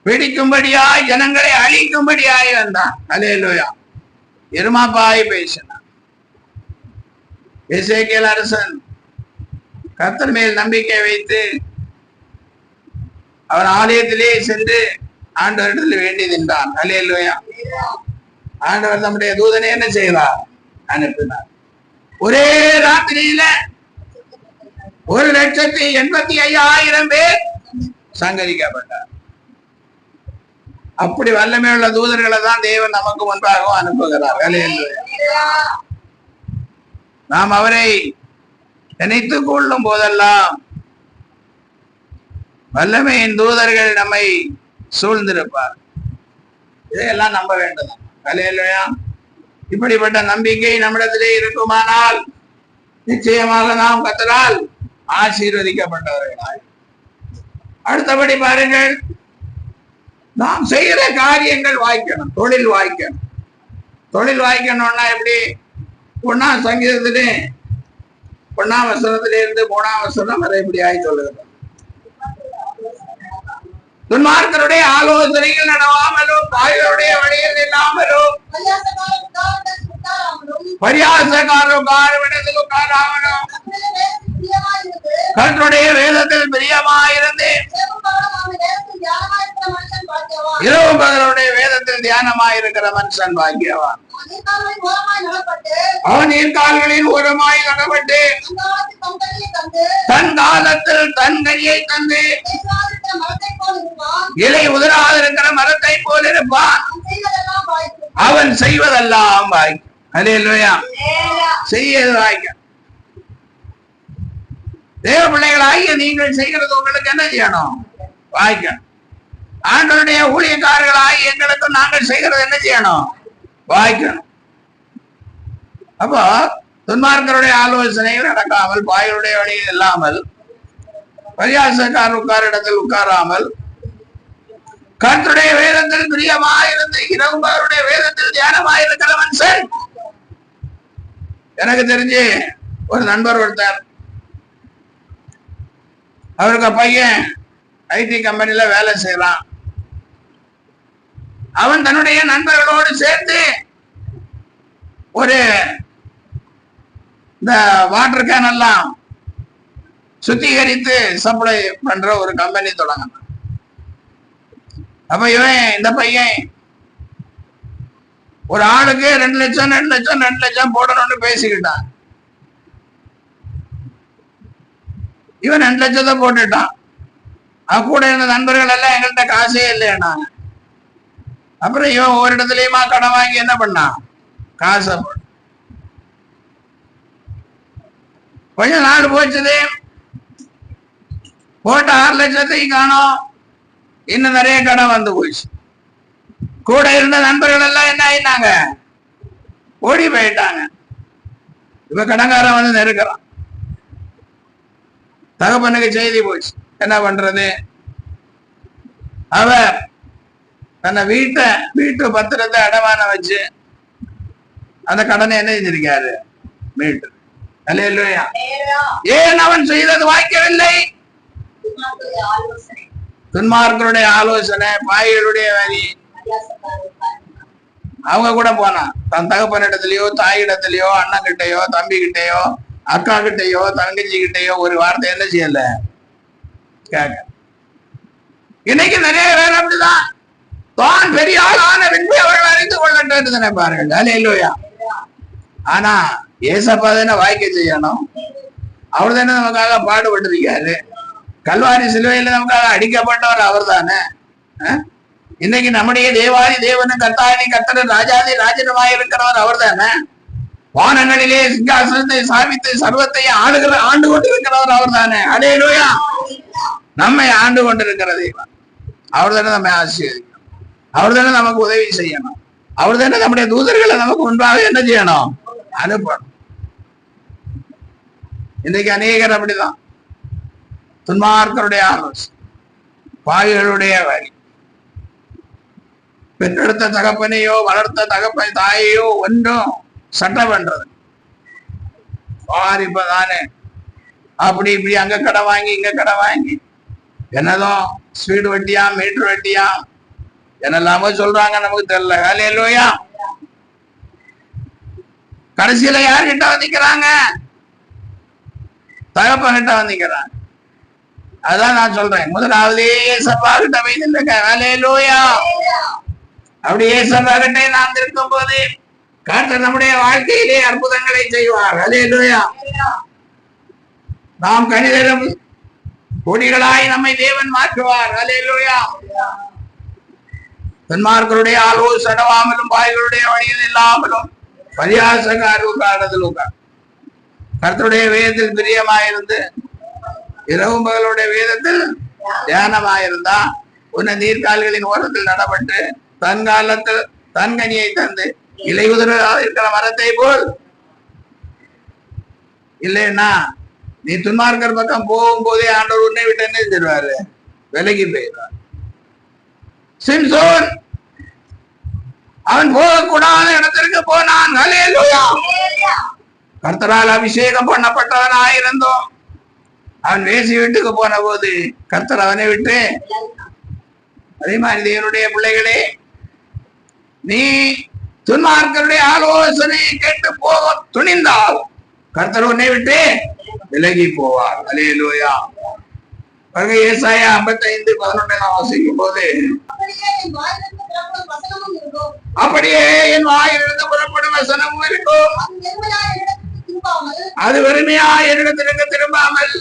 பிடிக்கும்படியாய் ஜனங்களை அழிக்கும்படியாய் வந்தான். அல்லேலூயா. எருமாப்பாய் பேசினான். எசேக்கியேல் அரசன் கர்த்தர் மேல் நம்பிக்கை வைத்து அவர் ஆலயத்திலே சென்று ஆண்டவரிடத்தில் வேண்டியதின்றான். அல்லேலூயா. ஆண்டவர் நம்முடைய தூதனை என்ன செய்தார்? அனுப்பினார். ஒரே ராத்திரியில 1,85,000 பேர் சங்கரிக்கப்பட்டார். அப்படி வல்லமை உள்ள தூதர்களை தான் தேவன் நமக்கு முன்பாகவும் அனுப்புகிறார். அல்லேலூயா. நாம் அவரை நினைத்துக் கொள்ளும் போதெல்லாம் வல்லமையின் தூதர்கள் நம்மை சூழ்ந்திருப்பார். இதையெல்லாம் நம்ப வேண்டும். அல்லேலூயா. இப்படிப்பட்ட நம்பிக்கை நம்மிடத்திலே இருக்குமானால் நிச்சயமாக நாம் கர்த்தரால் ஆசீர்வதிக்கப்பட்டவர்களாய். அடுத்தபடி பாருங்கள், நாம் செய்கிற காரியங்கள் வாய்க்கணும், தொழில் வாய்க்கணும். தொழில் வாய்க்கணும்னா எப்படி? 1 சங்கீதத்திலே 1 வசனத்திலிருந்து 3 வசனம் வரை இப்படி ஆகி சொல்லுகிறது. துன்மார்க்கருடைய ஆலோசனைகள் நடவாமலும் தாய்களுடைய வழியில் இல்லாமலும் பரியாசக்காரரும் காரவிடத்தில் உட்காராமலும் கர்த்தருடைய வேதத்தில் பிரியமாயிருந்து இரவு பகலுடைய வேதத்தில் தியானமாயிருக்கிற மனுஷன் பாக்கியவான். அவன் கால்களின் ஓரமாய் நடப்பட்டு தன் காலத்தில் தன் கனியை தந்து இலை உதிராதிருக்கிற மரத்தை போல் இருப்பான். அவன் செய்வதெல்லாம் வாய்க்கும். அல்லேலூயா. செய்யது வாய்க்கும். தேவ பிள்ளைகளாகிய நீங்கள் செய்கிறது உங்களுக்கு என்ன செய்யணும்? வாய்க்கணும். ஆண்டவருடைய ஊழியக்காரர்களாகி எங்களுக்கு நாங்கள் செய்கிறது என்ன செய்யணும்? வாய்க்கணும். அப்போ துன்மார்க்கருடைய ஆலோசனைகள் நடக்காமல், பாய்களுடைய வழியில் இல்லாமல், பரியாசக்காரர் உட்கார இடத்தில் உட்காராமல், கர்த்தருடைய வேதத்தில் பிரியமாயிருந்து இரவு அவருடைய வேதத்தில் தியானமாயிருக்கிற மனுஷன். எனக்கு தெரிஞ்சு ஒரு நண்பர் ஒருத்தர், அவருக்கு பையன் ஐடி கம்பெனில வேலை செய்யறான். அவன் தன்னுடைய நண்பர்களோடு சேர்த்து ஒரு இந்த வாட்டர் கேன் எல்லாம் சுத்திகரித்து சப்ளை பண்ற ஒரு கம்பெனி தொடங்கினான். அப்ப இவன் இந்த பையன் ஒரு ஆளுக்கு 2 லட்சம் 2 லட்சம் 2 லட்சம் போடணும்னு பேசிக்கிட்டான். இவன் 2 லட்சத்தை போட்டுட்டான். கூட இருந்த நண்பர்கள் எல்லாம் எங்கள்கிட்ட காசே இல்லைன்னாங்க. அப்புறம் இவன் ஒரு இடத்துலயுமா கடன் வாங்கி என்ன பண்ணான், காசை கொஞ்ச நாள் போச்சுது. போட்ட 6 லட்சத்தையும் காணோம். இன்னும் நிறைய கடன் வந்து போச்சு. கூட இருந்த நண்பர்கள் எல்லாம் என்ன ஆயிட்டாங்க, ஓடி போயிட்டாங்க. இப்ப கடன்காரன் வந்து நெருக்கிறான். தகப்பனுக்கு செய்தி போச்சு. என்ன பண்றது? அவர் தன்னை வீட்டு பத்திரத்தை அடமான வச்சு அந்த கடனை என்ன செஞ்சிருக்காரு, மீட்டு. அல்லேலூயா. ஏன் அவன் செய்தது வாய்க்கவில்லை? துன்மார்க்கருடைய ஆலோசனை, பாய்களுடைய வரி. அவங்க கூட போனான். தன் தகப்பனிடத்திலயோ தாயிடத்திலயோ அண்ணன் கிட்டையோ தம்பி கிட்டையோ அக்கா கிட்டையோ தங்கச்சி கிட்டையோ ஒரு வார்த்தை என்ன செய்யல கேட்க. இன்னைக்கு நிறைய பேர் அப்படிதான். தான் பெரிய ஆளான பின்பு அவர்கள் அறிந்து கொள்ளட்டு நினைப்பார்கள். அல்லேலூயா. ஆனா ஏசப்பா தானே வாய்க்க செய்யணும். அவர் தானே நமக்காக பாடுபட்டிருக்காரு. கல்வாரி சிலுவையில நமக்காக அடிக்கப்பட்டவர் அவர் தானே. இன்னைக்கு நம்முடைய தேவாதி தேவனும் கர்த்தாதி கர்த்தர் ராஜாதி ராஜனுமாய் இருக்கிறவர் அவர் தானே. வானங்களிலே சிங்காசனத்தை சாபித்து சர்வத்தை ஆண்டு கொண்டிருக்கிறவர் அவர் தானே. அல்லேலூயா. நம்மை ஆண்டு கொண்டிருக்கிற தேவன் அவர் தானே நம்மை ஆசீர்வதிக்கணும். அவர் தானே நமக்கு உதவி செய்யணும். அவர் தானே நம்முடைய தூதர்களை நமக்கு முன்பாக என்ன செய்யணும், அனுப்பணும். இன்றைக்கு அநேகர் அப்படிதான். துன்மார்க்கருடைய ஆலோசனை, பாவிகளுடைய வரி, பெற்றெடுத்த தகப்பனையோ வளர்த்த தகப்பனை தாயையோ ஒன்றும் சட்டம் பண்றது. இப்பதானே அப்படி இப்படி அங்க கடை வாங்கி இங்க கடை வாங்கி என்னதோ ஸ்பீடு வட்டியா மீட்டர் வட்டியா என்னெல்லாமோ சொல்றாங்க, நமக்கு தெரியல. அல்லேலூயா. கடைசியில யார்கிட்ட வந்திக்கிறாங்க, தகப்பன்கிட்ட வந்திக்கிறாங்க. அதான் நான் சொல்றேன், முதலாவதே ஏசப்பா கிட்ட வைத்திருக்க. அல்லேலூயா. அப்படி ஏசப்பா கிட்டே நாம் இருக்கும் போது கர்த்தர் நம்முடைய வாழ்க்கையிலே அற்புதங்களை செய்வார். அல்லேலூயா. நாம் கனிதரும் கொடிகளாய் நம்மை தேவன் மாற்றுவார். அல்லேலூயா. துன்மார்க்கருடைய ஆலோசனவாமலும் பாய்களுடைய வழியில் இல்லாமலும் பரியாசக்காரர்களும் கர்த்தருடைய வேதத்தில் பிரியமாயிருந்து இரவும் பகலுடைய வேதத்தில் தியானமாயிருந்தா உன்னை நீர்கால்களின் ஓரத்தில் நடப்பட்டு தன் காலத்தில் தன் கனியை தந்து இலை உதிராக இருக்கிற மரத்தை போல். இல்லைன்னா நீ துன்மார்க்கர் பக்கம் போகும்போதே ஆண்டவர் உன்னை விட்டு என்ன செஞ்சிருவாரு, விலகி போயிடுவார். சிம்சோன் அவன் போகக்கூடாத இடத்திற்கு போனான். அல்லேலூயா. கர்த்தரால் அபிஷேகம் பண்ணப்பட்டவனாயிருந்தோம். அவன் வேசி வீட்டுக்கு போன போது கர்த்தர் அவனை விட்டு. அதே மாதிரி தேவனுடைய பிள்ளைகளே, நீ துன்மார்க்கருடைய ஆலோசனை கேட்டு போக துணிந்தால் கர்த்தர் உன்னை விட்டு விலகி போவார். அல்லேலூயா. ஏசாயா 55:11 வாசிக்கும் போது, அப்படியே என் வாயிலிருந்து புறப்படும் வசனமும் இருக்கும், அது வெறுமையா என்னிடத்திற்கு திரும்பாமல்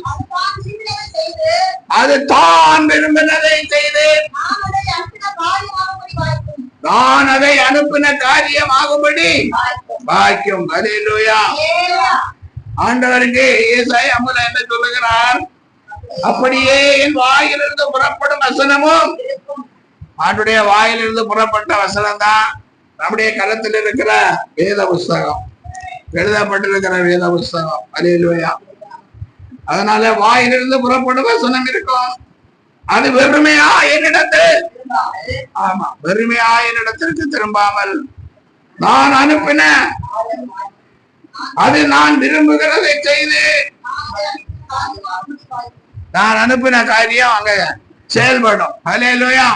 அது தான் விரும்பினதை செய்து நான் அதை அனுப்பின காரியமாகும்படி பாக்கியம். அல்லேலூயா. ஆண்டவருக்கு ஏசாயா என்ன சொல்லுகிறார், அப்படியே என் வாயிலிருந்து புறப்படும் வசனமும். ஆண்டுடைய வாயிலிருந்து புறப்பட்ட வசனம் தான் நம்முடைய கரத்தில் இருக்கிற வேத புஸ்தகம், எழுதப்பட்டிருக்கிற வேத புஸ்தகம். அல்லேலூயா. அதனால வாயிலிருந்து புறப்படும் வசனம் இருக்கும், அது வெறுமையா என்னிடத்தில், ஆமா வெறுமையா என்னிடத்திற்கு திரும்பாமல் நான் அனுப்பின, அது நான் விரும்புகிறதை செய்து நான் அனுப்பின காரியம் அங்க செயல்படும். அல்லேலூயா.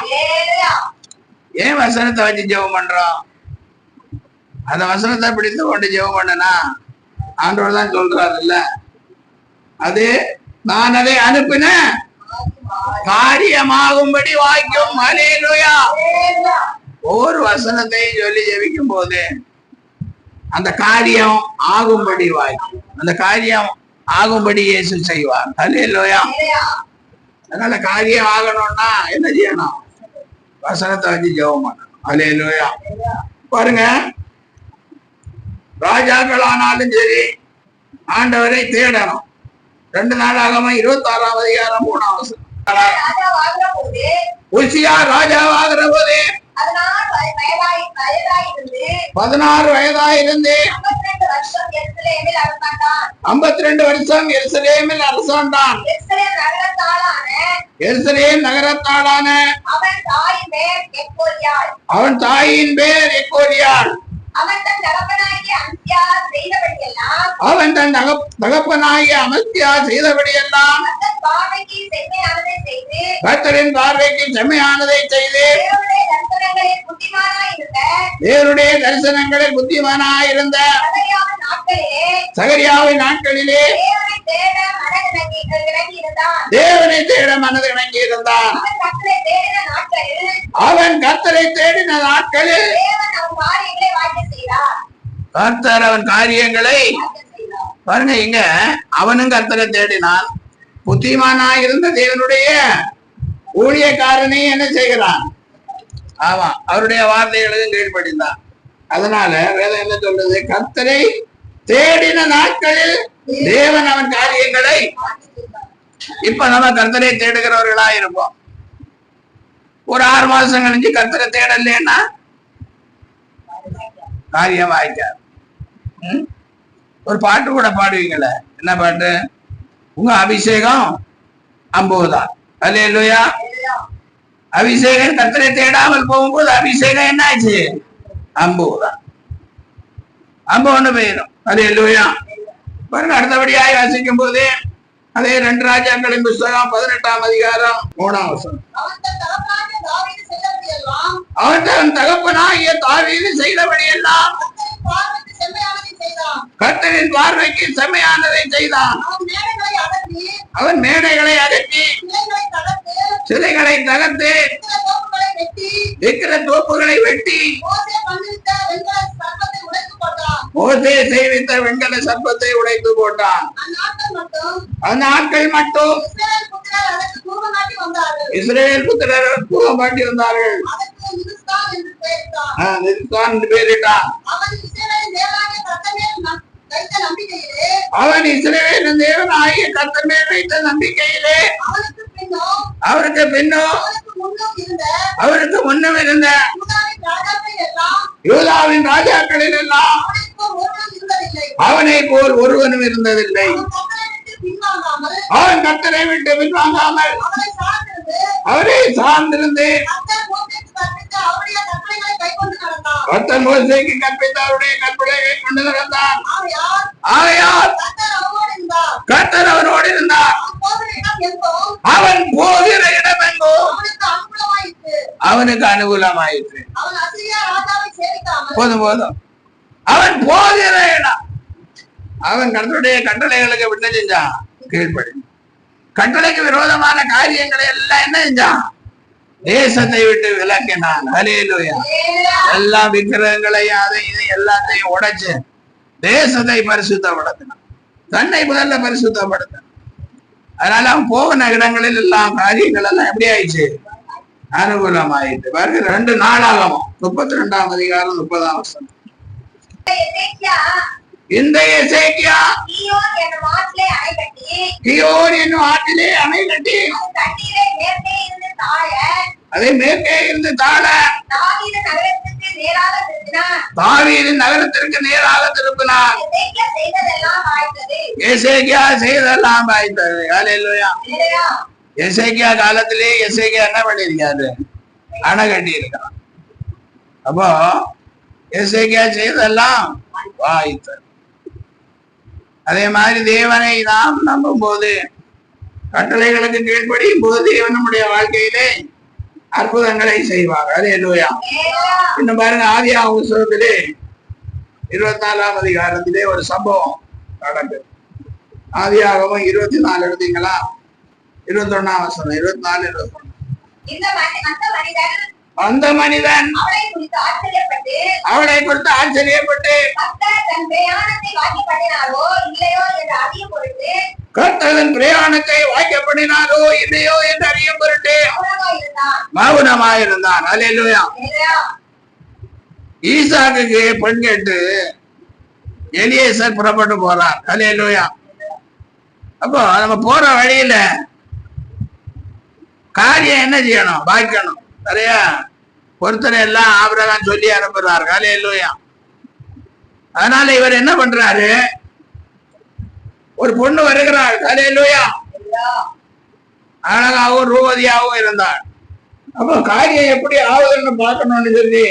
ஏன் வசனத்தை வச்சு ஜெபம் பண்றோம்? அந்த வசனத்தை பிடித்து கொண்டு ஜெபம் பண்ணனா ஆண்டவர் தான் சொல்றாரு இல்ல, அது நான் அதை அனுப்பின காரியமாகும்படி வாய்க்கும். அல்லேலூயா. ஒவ்வொரு வசனத்தையும் சொல்லி ஜெபிக்கும் போது அந்த காரியம் ஆகும்படி வாய்க்கும். அந்த காரியம் ஆகும்படி இயேசு செய்வார். அல்லேலூயா. அதனால காரியம் ஆகணும்னா என்ன செய்யணும்? வசனத்தை வச்சு ஜெபம் பண்ணணும். அல்லேலூயா. பாருங்க, ராஜாக்களானாலும் சரி ஆண்டவரை தேடணும். 2 நாளாகம 26ஆம் அதிகாரம் 3ஆம் வசனம். உசியா ராஜாவாகிற போது 16 வயதாயிருந்து 52 வருஷம் எருசலேமில் அரசாண்டான். எருசலேம் நகரத்தாளான அவன் தாயின் பேர் எக்கோரியாள். அவன் தன் தகப்பனாகிய அமத்சியா செய்தபடியெல்லாம் கர்த்தரின் பார்வைக்கு செம்மையானதை செய்து தேவனுடைய தரிசனங்களில் புத்திமானாயிருந்த சகரியாவின் நாட்களிலே தேவனை தேட மனது இணங்கி இருந்தான். அவன் கர்த்தரை தேடின நாட்களில் கர்த்தர் அவன் காரியங்களை பாருங்க. இங்க அவனும் கர்த்தரை தேடினான். புத்திமானாயிருந்த தேவனுடைய ஊழியக்காரனை என்ன செய்கிறான்? ஆமா, அவருடைய வார்த்தைகளுக்கும் கீழ்ப்படிந்தான். அதனால வேதம் என்ன சொல்றது? கர்த்தரை தேடின நாட்களில் தேவன் அவன் காரியங்களை. இப்ப நம்ம கர்த்தரை தேடுகிறவர்களா இருப்போம். ஒரு 6 மாசம் கழிஞ்சு கர்த்தரை தேடலன்னா காரியம் வாய்க்காது. ஒரு பாட்டு கூட பாடுவீங்கள, என்ன பாட்டு? உங்க அபிஷேகம் அம்புதான். அல்லேலூயா. அபிஷேகம் கர்த்தரை தேடாமல் போகும்போது அபிஷேகம் என்னாச்சு? அம்புதான். அம்பு ஒண்ணு போயிடும். அல்லேலூயா. பாருங்க, அடுத்தபடியாய் வாசிக்கும் போது அதே 2 ராஜாக்களின் புஸ்தகம் 18ஆம் அதிகாரம் 3ஆம் வசனம். அவன் தன் தகப்பனாகிய தாவீது செய்தபடி எல்லாம் கர்த்தரின் பார்வைக்கு செம்மையானதை செய்தான். அவன் மேடைகளை அகற்றி சிலைகளை தகர்த்து இருக்கிற தோப்புகளை வெட்டி மோசே செய்வித்த வெண்கல சர்ப்பத்தை உடைத்து போட்டான். அந்த நாட்கள் மட்டும் இஸ்ரேல் புத்திரர் தூக்கமாட்டி வந்தார்கள். பெயரிட்டான். அவன் இஸ்ரவேலின் தேவன் ஆகிய கர்த்தர் மேல் வைத்த நம்பிக்கையிலே அவருக்கு பின்னும் அவருக்கு முன்னும் இருந்த யூதாவின் ராஜாக்களில் எல்லாம் அவனை போல் ஒருவனும் இருந்ததில்லை. அவன் கர்த்தரை விட்டு பின்வாங்காமல் அவரை சார்ந்திருந்து கர்த்தர் மோசேக்கு கற்பித்த அவருடைய கற்பனைகளை கொண்டு நடந்தான். ஆகையால் கர்த்தர் அவனோடு இருந்தார். அவன் போகிற இடமெங்கோ அவனுக்கு அனுகூலமாயிற்று. போதும் போதும். அவன் போகிற இடம், அவன் கர்த்தருடைய கட்டளைகளுக்கு என்ன செஞ்சான்? கீழ்ப்படி. கட்டளைக்கு விரோதமான காரியங்களை எல்லாம் என்ன செஞ்சான்? தேசத்தை விட்டு விலக்கினான். அல்லேலூயா. எல்லா விக்கிரகங்களையும் அதை இதை எல்லாத்தையும் உடைச்சு தேசத்தை பரிசுத்தப்படுத்தினான். தன்னை முதல்ல பரிசுத்தப்படுத்தினான். அதனால அவன் போகிற இடங்களில் எல்லாம் காரியங்கள் எல்லாம் எப்படி ஆயிடுச்சு? அனுகூலமாயிட்டு. பாருங்க, 2 நாளாகமம் 32ஆம் அதிகாரம் 30ஆம் வசனம். இந்த எசேக்கியா கியோன் என்னும் ஆற்றிலே அணை கட்டி அதை மேற்கே இருந்து தாழ தாவீதின் நகரத்திற்கு நேராக திருப்பினார். எசேக்கியா செய்ததெல்லாம் வாய்த்தது. அல்லேலூயா. எசேக்கியா காலத்திலே எசேக்கியா என்ன பண்ணிருக்காரு? அணை கட்டி இருக்கான். அப்போ எசேக்கியா செய்ததெல்லாம் வாய்த்தது. அதே மாதிரி தேவனை நாம் நம்பும் போது, கட்டளைகளுக்கு கீழ்ப்படியும் போது தேவன் நம்முடைய வாழ்க்கையிலே அற்புதங்களை செய்வார். அல்லேலூயா. இன்னும் பாருங்க, ஆதியாகம புத்தகத்திலே 24ஆம் அதிகாரத்திலே ஒரு சம்பவம் நடக்குது. ஆதியாகமம் 24 எடுத்தீங்களா? 21ஆம் வசனம், 24, 21. அந்த மனிதன் அவளை குறித்து ஆச்சரியப்பட்டு கர்த்தரின் பிரயாணத்தை வாய்க்கப்படினாரோ இல்லையோ என்று அறியும் பொருட்டு மௌனமாயிருந்தான். அல்லேலூயா. ஈசாக்குக்கு பெண் கேட்டு எலியேசர் புறப்பட்டு போறார். அல்லேலூயா. அப்போ நம்ம போற வழியில காரியம் என்ன செய்யணும்? வாய்க்கணும். சரியா? பொறுத்தனை எல்லாம் ஆபிரகாம் சொல்லி அனுப்புறாரு. அல்லேலூயா. அதனால இவர் என்ன பண்றாரு? ஒரு பொண்ணு வருகிறாள். அல்லேலூயா. அழகாகவும் ரூபதியாகவும் இருந்தாள். அப்போ காரியம் எப்படி ஆகுதுன்னு பார்க்கணும்னு சொல்லி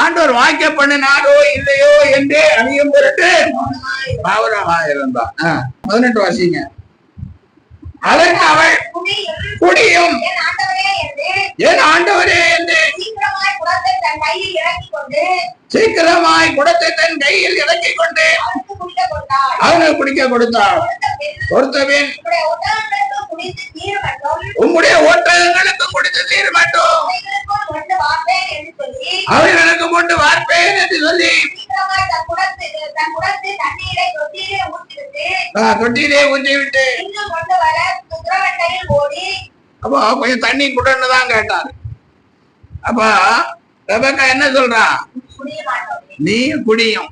ஆண்டவர் வாக்கிய பண்ணினாரோ இல்லையோ என்று அறியும் பொருட்டு மௌனமாக இருந்தார். 18 வாசிங்க. அதற்கு அவள் குடியும் என் ஆண்டவரே என்று சீக்கிரமாய் குடத்தை தன் கையில் இறக்கிக் கொண்டு அவனுக்கு குடிக்க கொடுத்தாள். கொடுத்தபின் உம்முடைய ஒட்டகங்களுக்கு குடித்து தீர மாட்டோம், அவர்களுக்கு கொண்டு வார்ப்பேன் என்று சொல்லி தொட்டியிலே ஊற்றி விட்டு அப்போ கொஞ்சம் தண்ணி குடன்னு தான் கேட்டாரு. அப்ப ரெபெக்கா என்ன சொல்றா? நீ குடியும்,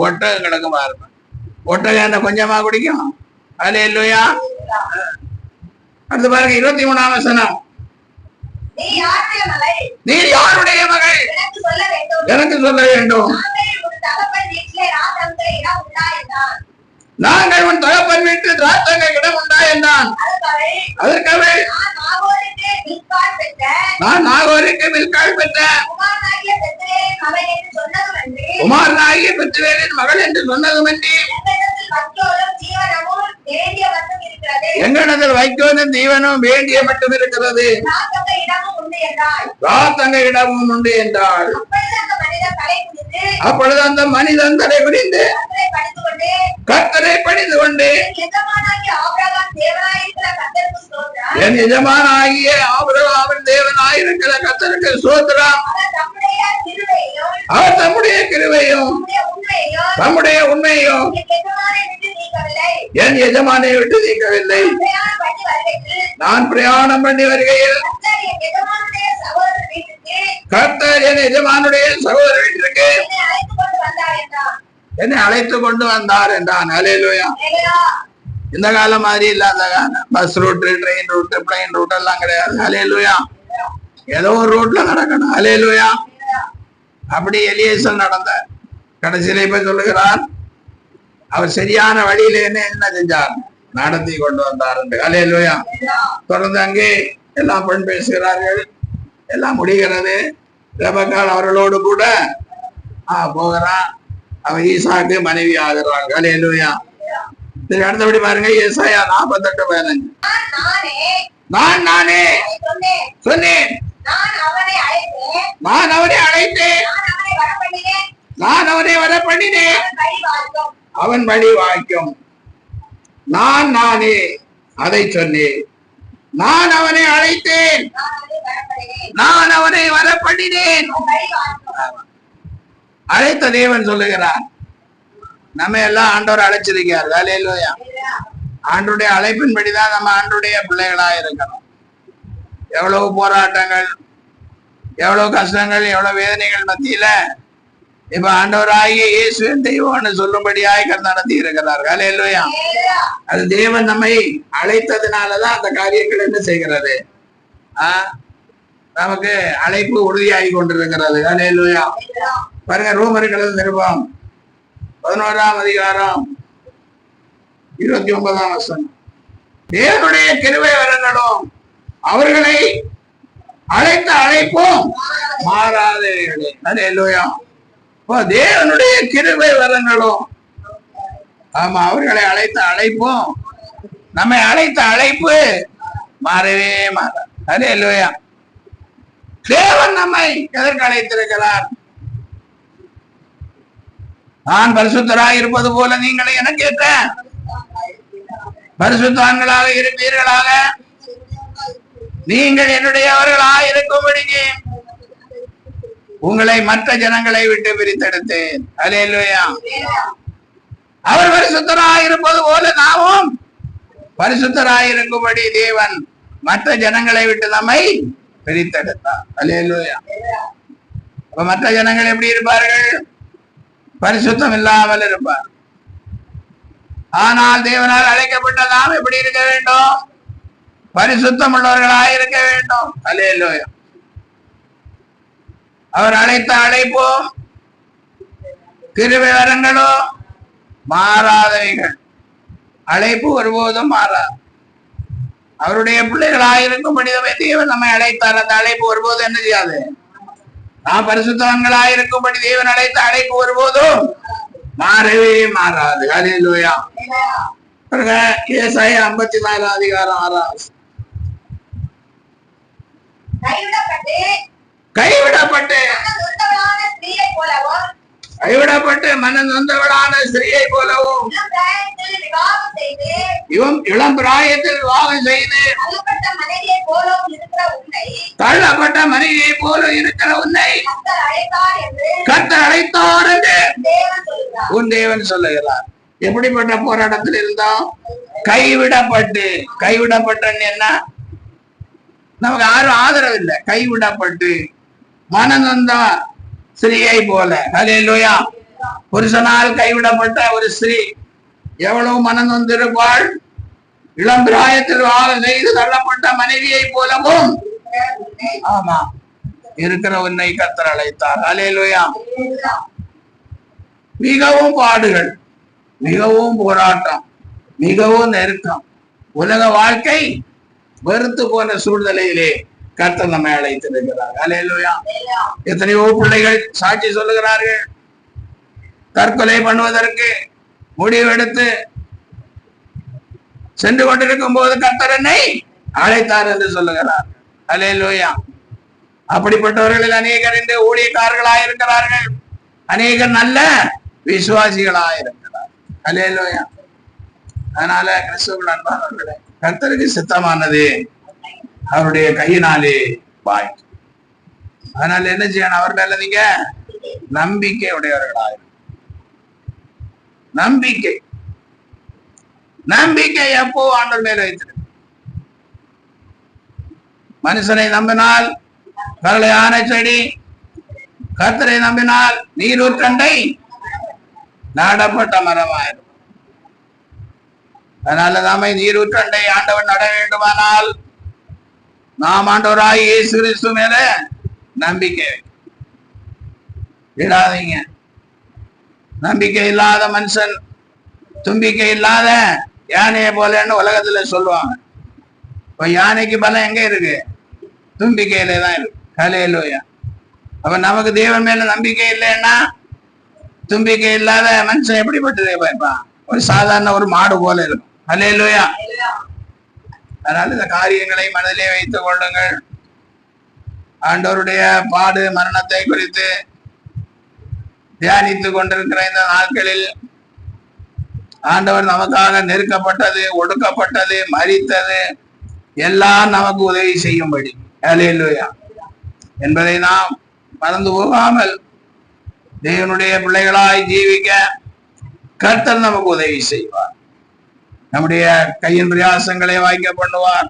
ஒட்டகம் கிடக்கும் பாருங்க. ஒட்டகம் என்ன கொஞ்சமா குடிக்கும்? அல்லேலூயா. அடுத்து பாருங்க 23ஆம் வசனம். நீ யாருடைய மகள்? எனக்கு சொல்ல வேண்டும். நாங்கள் உன் தகப்பன் வீட்டு திராட்சங்க இடம் உண்டா என்றான். அதற்காக நான் நாகோருக்கு மில்காள் பெற்றேன், குமாரனாகிய பெற்றுவேலின் மகள் என்று சொன்னதுமன்றி எங்களிடத்தில் வைக்கோனும் தீவனும் வேண்டிய மட்டும் இருக்கிறது, தங்க இடமும் உண்டு என்றாள். அப்பொழுது அந்த மனிதன் தலை குனிந்து கர்த்தரை பணிந்து கொண்டு என் எஜமானாகிய ஆபிரகாமின் தேவனாயிருக்கிற கர்த்தருக்கு ஸ்தோத்திரம். அவர் தம்முடைய கிருபையும் தம்முடைய உண்மையும் என் எஜமானை விட்டு நீக்கவில்லை. நான் பிரயாணம் பண்ணி வருகையில் கர்த்தர் என் எஜமானுடைய சகோதர வீட்டிற்கு என்னை அழைத்து கொண்டு வந்தார் என்றான். அல்லேலூயா. இந்த காலம் மாதிரி இல்லாத காலம். Bus route, train route, plane route எல்லாம் கிடையாது. அல்லேலூயா. ஏதோ ஒரு ரூட்ல நடக்கணும். அல்லேலூயா. அப்படி எலியேசர் நடந்த கடைசியில இப்ப சொல்லுகிறார், அவர் சரியான வழியில என்ன செஞ்சார்? நடத்தி கொண்டு வந்தார். அல்லேலூயா. தொடர்ந்து அங்கே எல்லாம் பெண் பேசுகிறார்கள். எல்லாம் முடிகிறது. ரெபெக்காள் அவர்களோடு கூட போகிறான். அவன் ஈசாக்கு மனைவி ஆகிறாங்க. அல்லேலூயா. சரி, அடுத்தபடி பாருங்க. ஏசாயா 48:15. நான் நானே சொன்னேன், நான் அவனை அழைத்தேன், நான் அவனை வர பண்ணினேன், அவன் வழி வாய்க்கும். நான் நானே அதை சொன்னேன், நான் அவனை அழைத்தேன், நான் அவனை வர பண்ணினேன். அழைத்த தேவன் சொல்லுகிறார். நம்ம எல்லாம் ஆண்டவர் அழைச்சிருக்கார். அல்லேலூயா. ஆண்டுடைய அழைப்பின்படிதான் நம்ம ஆண்டுடைய பிள்ளைகளா இருக்கணும். எவ்வளவு போராட்டங்கள், எவ்வளவு கஷ்டங்கள், எவ்வளவு வேதனைகள் மத்தியில இப்ப ஆண்டவராகிய இயேசுவின் தெய்வம்னு சொல்லும்படியாய் நடத்தி இருக்கிறார். அல்லேலூயா. அது தேவன் நம்மை அழைத்ததுனாலதான் அந்த காரியங்கள் என்ன செய்கிறது? நமக்கு அழைப்பு உறுதியாகி கொண்டிருக்கிறது. அல்லேலூயா. பாருங்க, ரோமர்கள் நிருபம் 11ஆம் அதிகாரம் 29ஆம் வசனம். தேவனுடைய கிருபை வரங்களும் அவர்களை அழைத்த அழைப்போம் மாறாதவைகளே. அல்லேலூயா. தேவனுடைய கிருபை வரங்களும், ஆமா, அவர்களை அழைத்த அழைப்போம், நம்மை அழைத்த அழைப்பு மாறவே மாறாது. அல்லேலூயா. தேவன் நம்மை எதற்கு அழைத்திருக்கிறார்? நான் பரிசுத்தராக இருப்பது போல நீங்களை என கேட்டேன், பரிசுத்தவான்களாக இருப்பீர்களாக, நீங்கள் என்னுடையவர்களாக இருக்கும்படிக்கு உங்களை மற்ற ஜனங்களை விட்டு பிரித்தெடுத்தேன். அல்லேலூயா. அவர் பரிசுத்தராயிருப்பது போல நாமும் பரிசுத்தராயிருக்கும்படி தேவன் மற்ற ஜனங்களை விட்டு நம்மை பிரித்தெடுத்தார். அல்லேலூயா. அப்ப மற்ற ஜனங்கள் எப்படி இருப்பார்கள்? பரிசுத்தம் இல்லாமல் இருப்பார். ஆனால் தேவனால் அழைக்கப்பட்ட நாம் எப்படி இருக்க வேண்டும்? பரிசுத்தம் உள்ளவர்களாக இருக்க வேண்டும். அல்லேலூயா. அவர் அழைத்த அழைப்போ கிருபை வரங்களோ மாறாதவைகள். அழைப்பு ஒருபோதும் மாறாது. அவருடைய பிள்ளைகளாயிருக்கும்படி தேவன் நம்மை அழைத்தார். அந்த அழைப்பு ஒருபோதும் என்ன செய்யாது? நாம் பரிசுத்தவன்களாயிருக்கும்படி தேவன் அழைத்த அழைப்பு ஒருபோதும் மாறவே மாறாது. அல்லேலூயா. ஏசாயா 54 அதிகாரம் 6. கைவிடப்பட்டு மனநொந்தவளான ஸ்திரீயை போலவும் இளம் பிராயத்தில் விவாகம் செய்து தள்ளப்பட்ட மனைவியை போல இருக்கிற உன்னை கர்த்தர் அழைத்தார் என்று உன் தேவன் சொல்லுகிறார். எப்படிப்பட்ட போராட்டத்தில் இருந்தோம்? கைவிடப்பட்டு என்ன? நமக்கு யாரும் ஆதரவு இல்லை. கைவிடப்பட்டு மனநொந்த ஸ்திரீயை போல. அல்லேலூயா. புருஷனால் கைவிடப்பட்ட ஒரு ஸ்திரீ எவ்வளவு மனநொந்திருப்பாள்? இளம் பிராயத்தில் விவாகம் செய்து தள்ளப்பட்ட மனைவியை போலவும் ஆமா இருக்கிற உன்னை கர்த்தர் அழைத்தார். அல்லேலூயா. மிகவும் பாடுகள், மிகவும் போராட்டம், மிகவும் நெருக்கம், உலக வாழ்க்கை வெறுத்து போன சூழ்நிலையிலே கர்த்தர் நம்மை அழைத்திருக்கிறார். அல்லேலூயா. எத்தனையோ பிள்ளைகள் சாட்சி சொல்லுகிறார்கள். தற்கொலை பண்ணுவதற்கு முடிவெடுத்து சென்று கொண்டிருக்கும் போது கர்த்தர் என்னை அழைத்தார் என்று சொல்லுகிறார். அல்லேலூயா. அப்படிப்பட்டவர்களில் அநேகர் இந்த ஊழியக்காரர்களாயிருக்கிறார்கள். அநேகர் நல்ல விசுவாசிகளாயிருக்கிறார். அல்லேலூயா. அதனால கிறிஸ்துவுக்குள் அன்பானவர்களே, கர்த்தருக்கு சித்தமானது அவருடைய கையினாலே பாய். அதனால என்ன செய்யணும்? அவர் மேல நீங்க நம்பிக்கை உடையவர்களாயிரும். நம்பிக்கை எப்போ ஆண்டவர் மேல வைத்திருக்கு. மனுஷனை நம்பினால் கரளையான செடி, கர்த்தரை நம்பினால் நீரூற்றண்டை நடப்பட்ட மரமாயிரும். அதனால நாம நீரூற்றண்டை ஆண்டவன் நட வேண்டுமானால் நாம் ஆண்டவராய் இயேசு கிறிஸ்து மேல நம்பிக்கை விடாதீங்க. நம்பிக்கை இல்லாத மனுஷன் தும்பிக்கை இல்லாத யானையை போலன்னு உலகத்துல சொல்லுவாங்க. இப்ப யானைக்கு பலம் எங்க இருக்கு? தும்பிக்கையில தான் இருக்கு. அல்லேலூயா. அப்ப நமக்கு தேவன் மேல நம்பிக்கை இல்லைன்னா தும்பிக்கை இல்லாத மனுஷன் எப்படிப்பட்டதே பார்ப்பான்? ஒரு சாதாரண ஒரு மாடு போல இருக்கும். அல்லேலூயா. அதனால இந்த காரியங்களை மனதிலே வைத்துக் கொள்ளுங்கள். ஆண்டவருடைய பாடு மரணத்தை குறித்து தியானித்துக் கொண்டிருக்கிற இந்த நாட்களில் ஆண்டவர் நமக்காக நெருக்கப்பட்டது, ஒடுக்கப்பட்டது, மரித்தது எல்லாம் நமக்கு உதவி செய்யும்படி அல்லேலூயா என்பதை நாம் மறந்து போகாமல் தேவனுடைய பிள்ளைகளாய் ஜீவிக்க கர்த்தர் நமக்கு உதவி செய்வார். நம்முடைய கையின் பிரயாசங்களை வாய்க்க பண்ணுவார்.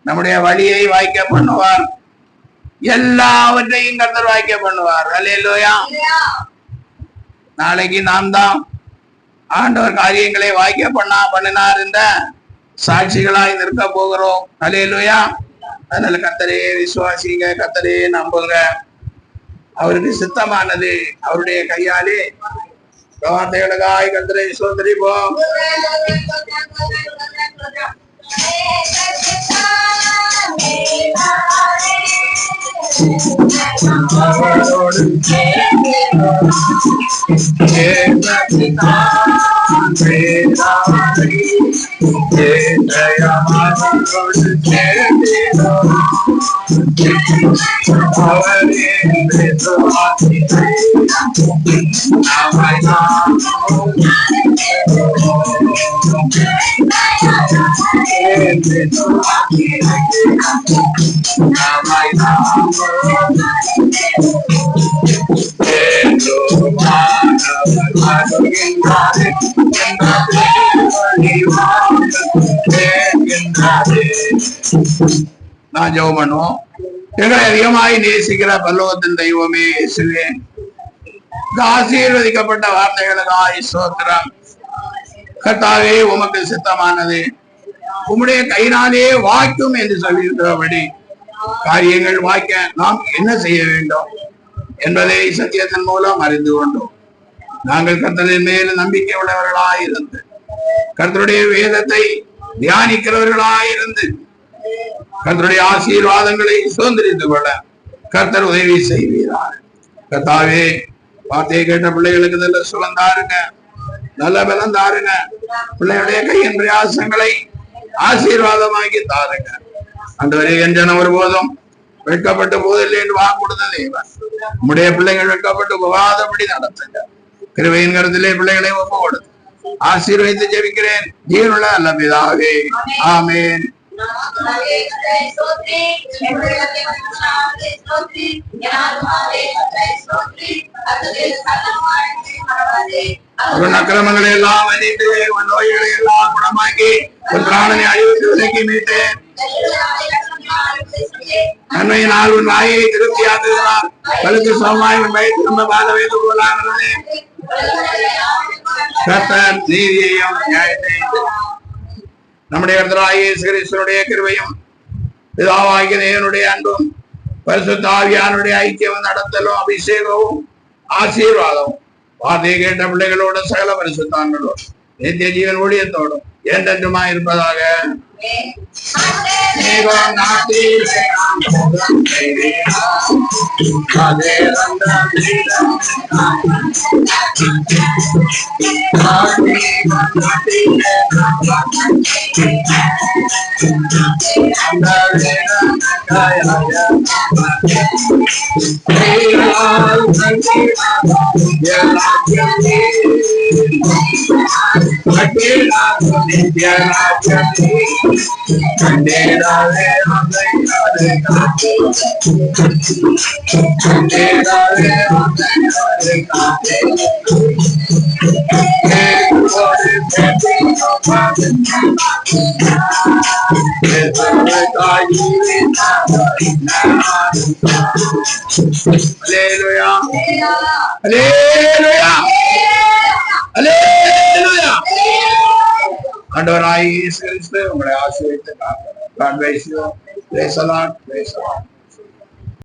நம்முடைய வழியை வாய்க்க பண்ணுவார். எல்லாவற்றையும் கர்த்தர் வாய்க்க பண்ணுவார். அல்லேலூயா. நாளைக்கு நாம் தான் ஆண்டவர் காரியங்களை வாய்க்க பண்ணினார் என்ற சாட்சிகளாய் நிற்க போகிறோம். அல்லேலூயா. அதனால கர்த்தரே விசுவாசிங்க, கர்த்தரே நம்புங்க. அவருக்கு சித்தமானது அவருடைய கையாலே வார்த்தைகளுக்காய் கர்த்தரை சோதரிப்போம். நான் ஜெபம் பண்ணுவோம். எங்களை அதிகமாய் நேசிக்கிற பரலோகத்தின் தெய்வமே இயேசுவே, இந்த ஆசீர்வதிக்கப்பட்ட வார்த்தைகளுக்காய் ஸ்தோத்திரம். கர்த்தாவே, உமக்கு சித்தமானது உம்முடைய கையினாலே வாய்க்கும் என்று சொல்லியிருக்கிறபடி காரியங்கள் வாய்க்க நாம் என்ன செய்ய வேண்டும் என்பதை சத்தியத்தின் மூலம் அறிந்து கொண்டோம். நாங்கள் கர்த்தரின் மேல் நம்பிக்கை உள்ளவர்களாயிருந்து கர்த்தருடைய வேதத்தை தியானிக்கிறவர்களாயிருந்து கர்த்தருடைய ஆசீர்வாதங்களை சுதந்திரித்துக் கொள்ள கர்த்தர் உதவி செய்வீரார். கர்த்தாவே, வார்த்தையை கேட்ட பிள்ளைகளுக்கு நல்ல சுகம் தாருங்க, நல்ல பலம் தாருங்க. பிள்ளைகளுடைய கையின் பிரயாசங்களை ஆசீர்வாதமாக்கி தாருங்க. அன்றுவரே என்ற ஒருபோதும் வெட்கப்பட்டு போதில்லை என்று வாக்கு கொடுத்த தேவன், உம்முடைய பிள்ளைகள் வெட்கப்பட்டு போகாதபடி நடத்துங்க. கிருபையின் கருத்திலே பிள்ளைகளை ஒப்பு கொடுத்து ஆசீர்வதித்து ஜெபிக்கிறேன் ஜீவனுள்ள நல்ல பிதாவே, ஆமென். அக்கிரமங்களை எல்லாம் மன்னித்து உன் நோய்களை எல்லாம் குணமாக்கி உன் பிராணனை அழிவுக்கு விலக்கி மீட்டு நன்மையினால் உன் வாயை திருப்தியாக்குகிறார். கழுத்து சமமாய் உன் வயிற்று திரும்ப பாத வைத்து போலாகிறது. கர்த்தர் நீதியையும் நியாயத்தையும் நம்முடைய கர்த்தராகிய இயேசு கிறிஸ்துவினுடைய கிருபையும் பிதாவாகிய தேவனுடைய அன்பும் பரிசுத்த ஆவியானுடைய ஐக்கியமும் நடத்தலும் அபிஷேகமும் ஆசீர்வாதமும் வார்த்தையை கேட்ட பிள்ளைகளோட சகல பரிசுத்தான்களோடு நித்திய ஜீவன் ஊழியத்தோடும் என்றென்றுமாய் இருப்பதாக. ஆண்டவராகிய இயேசு கிறிஸ்து உங்களை ஆசீர்வதித்து காப்பார். God bless you. Praise the Lord. Praise the Lord.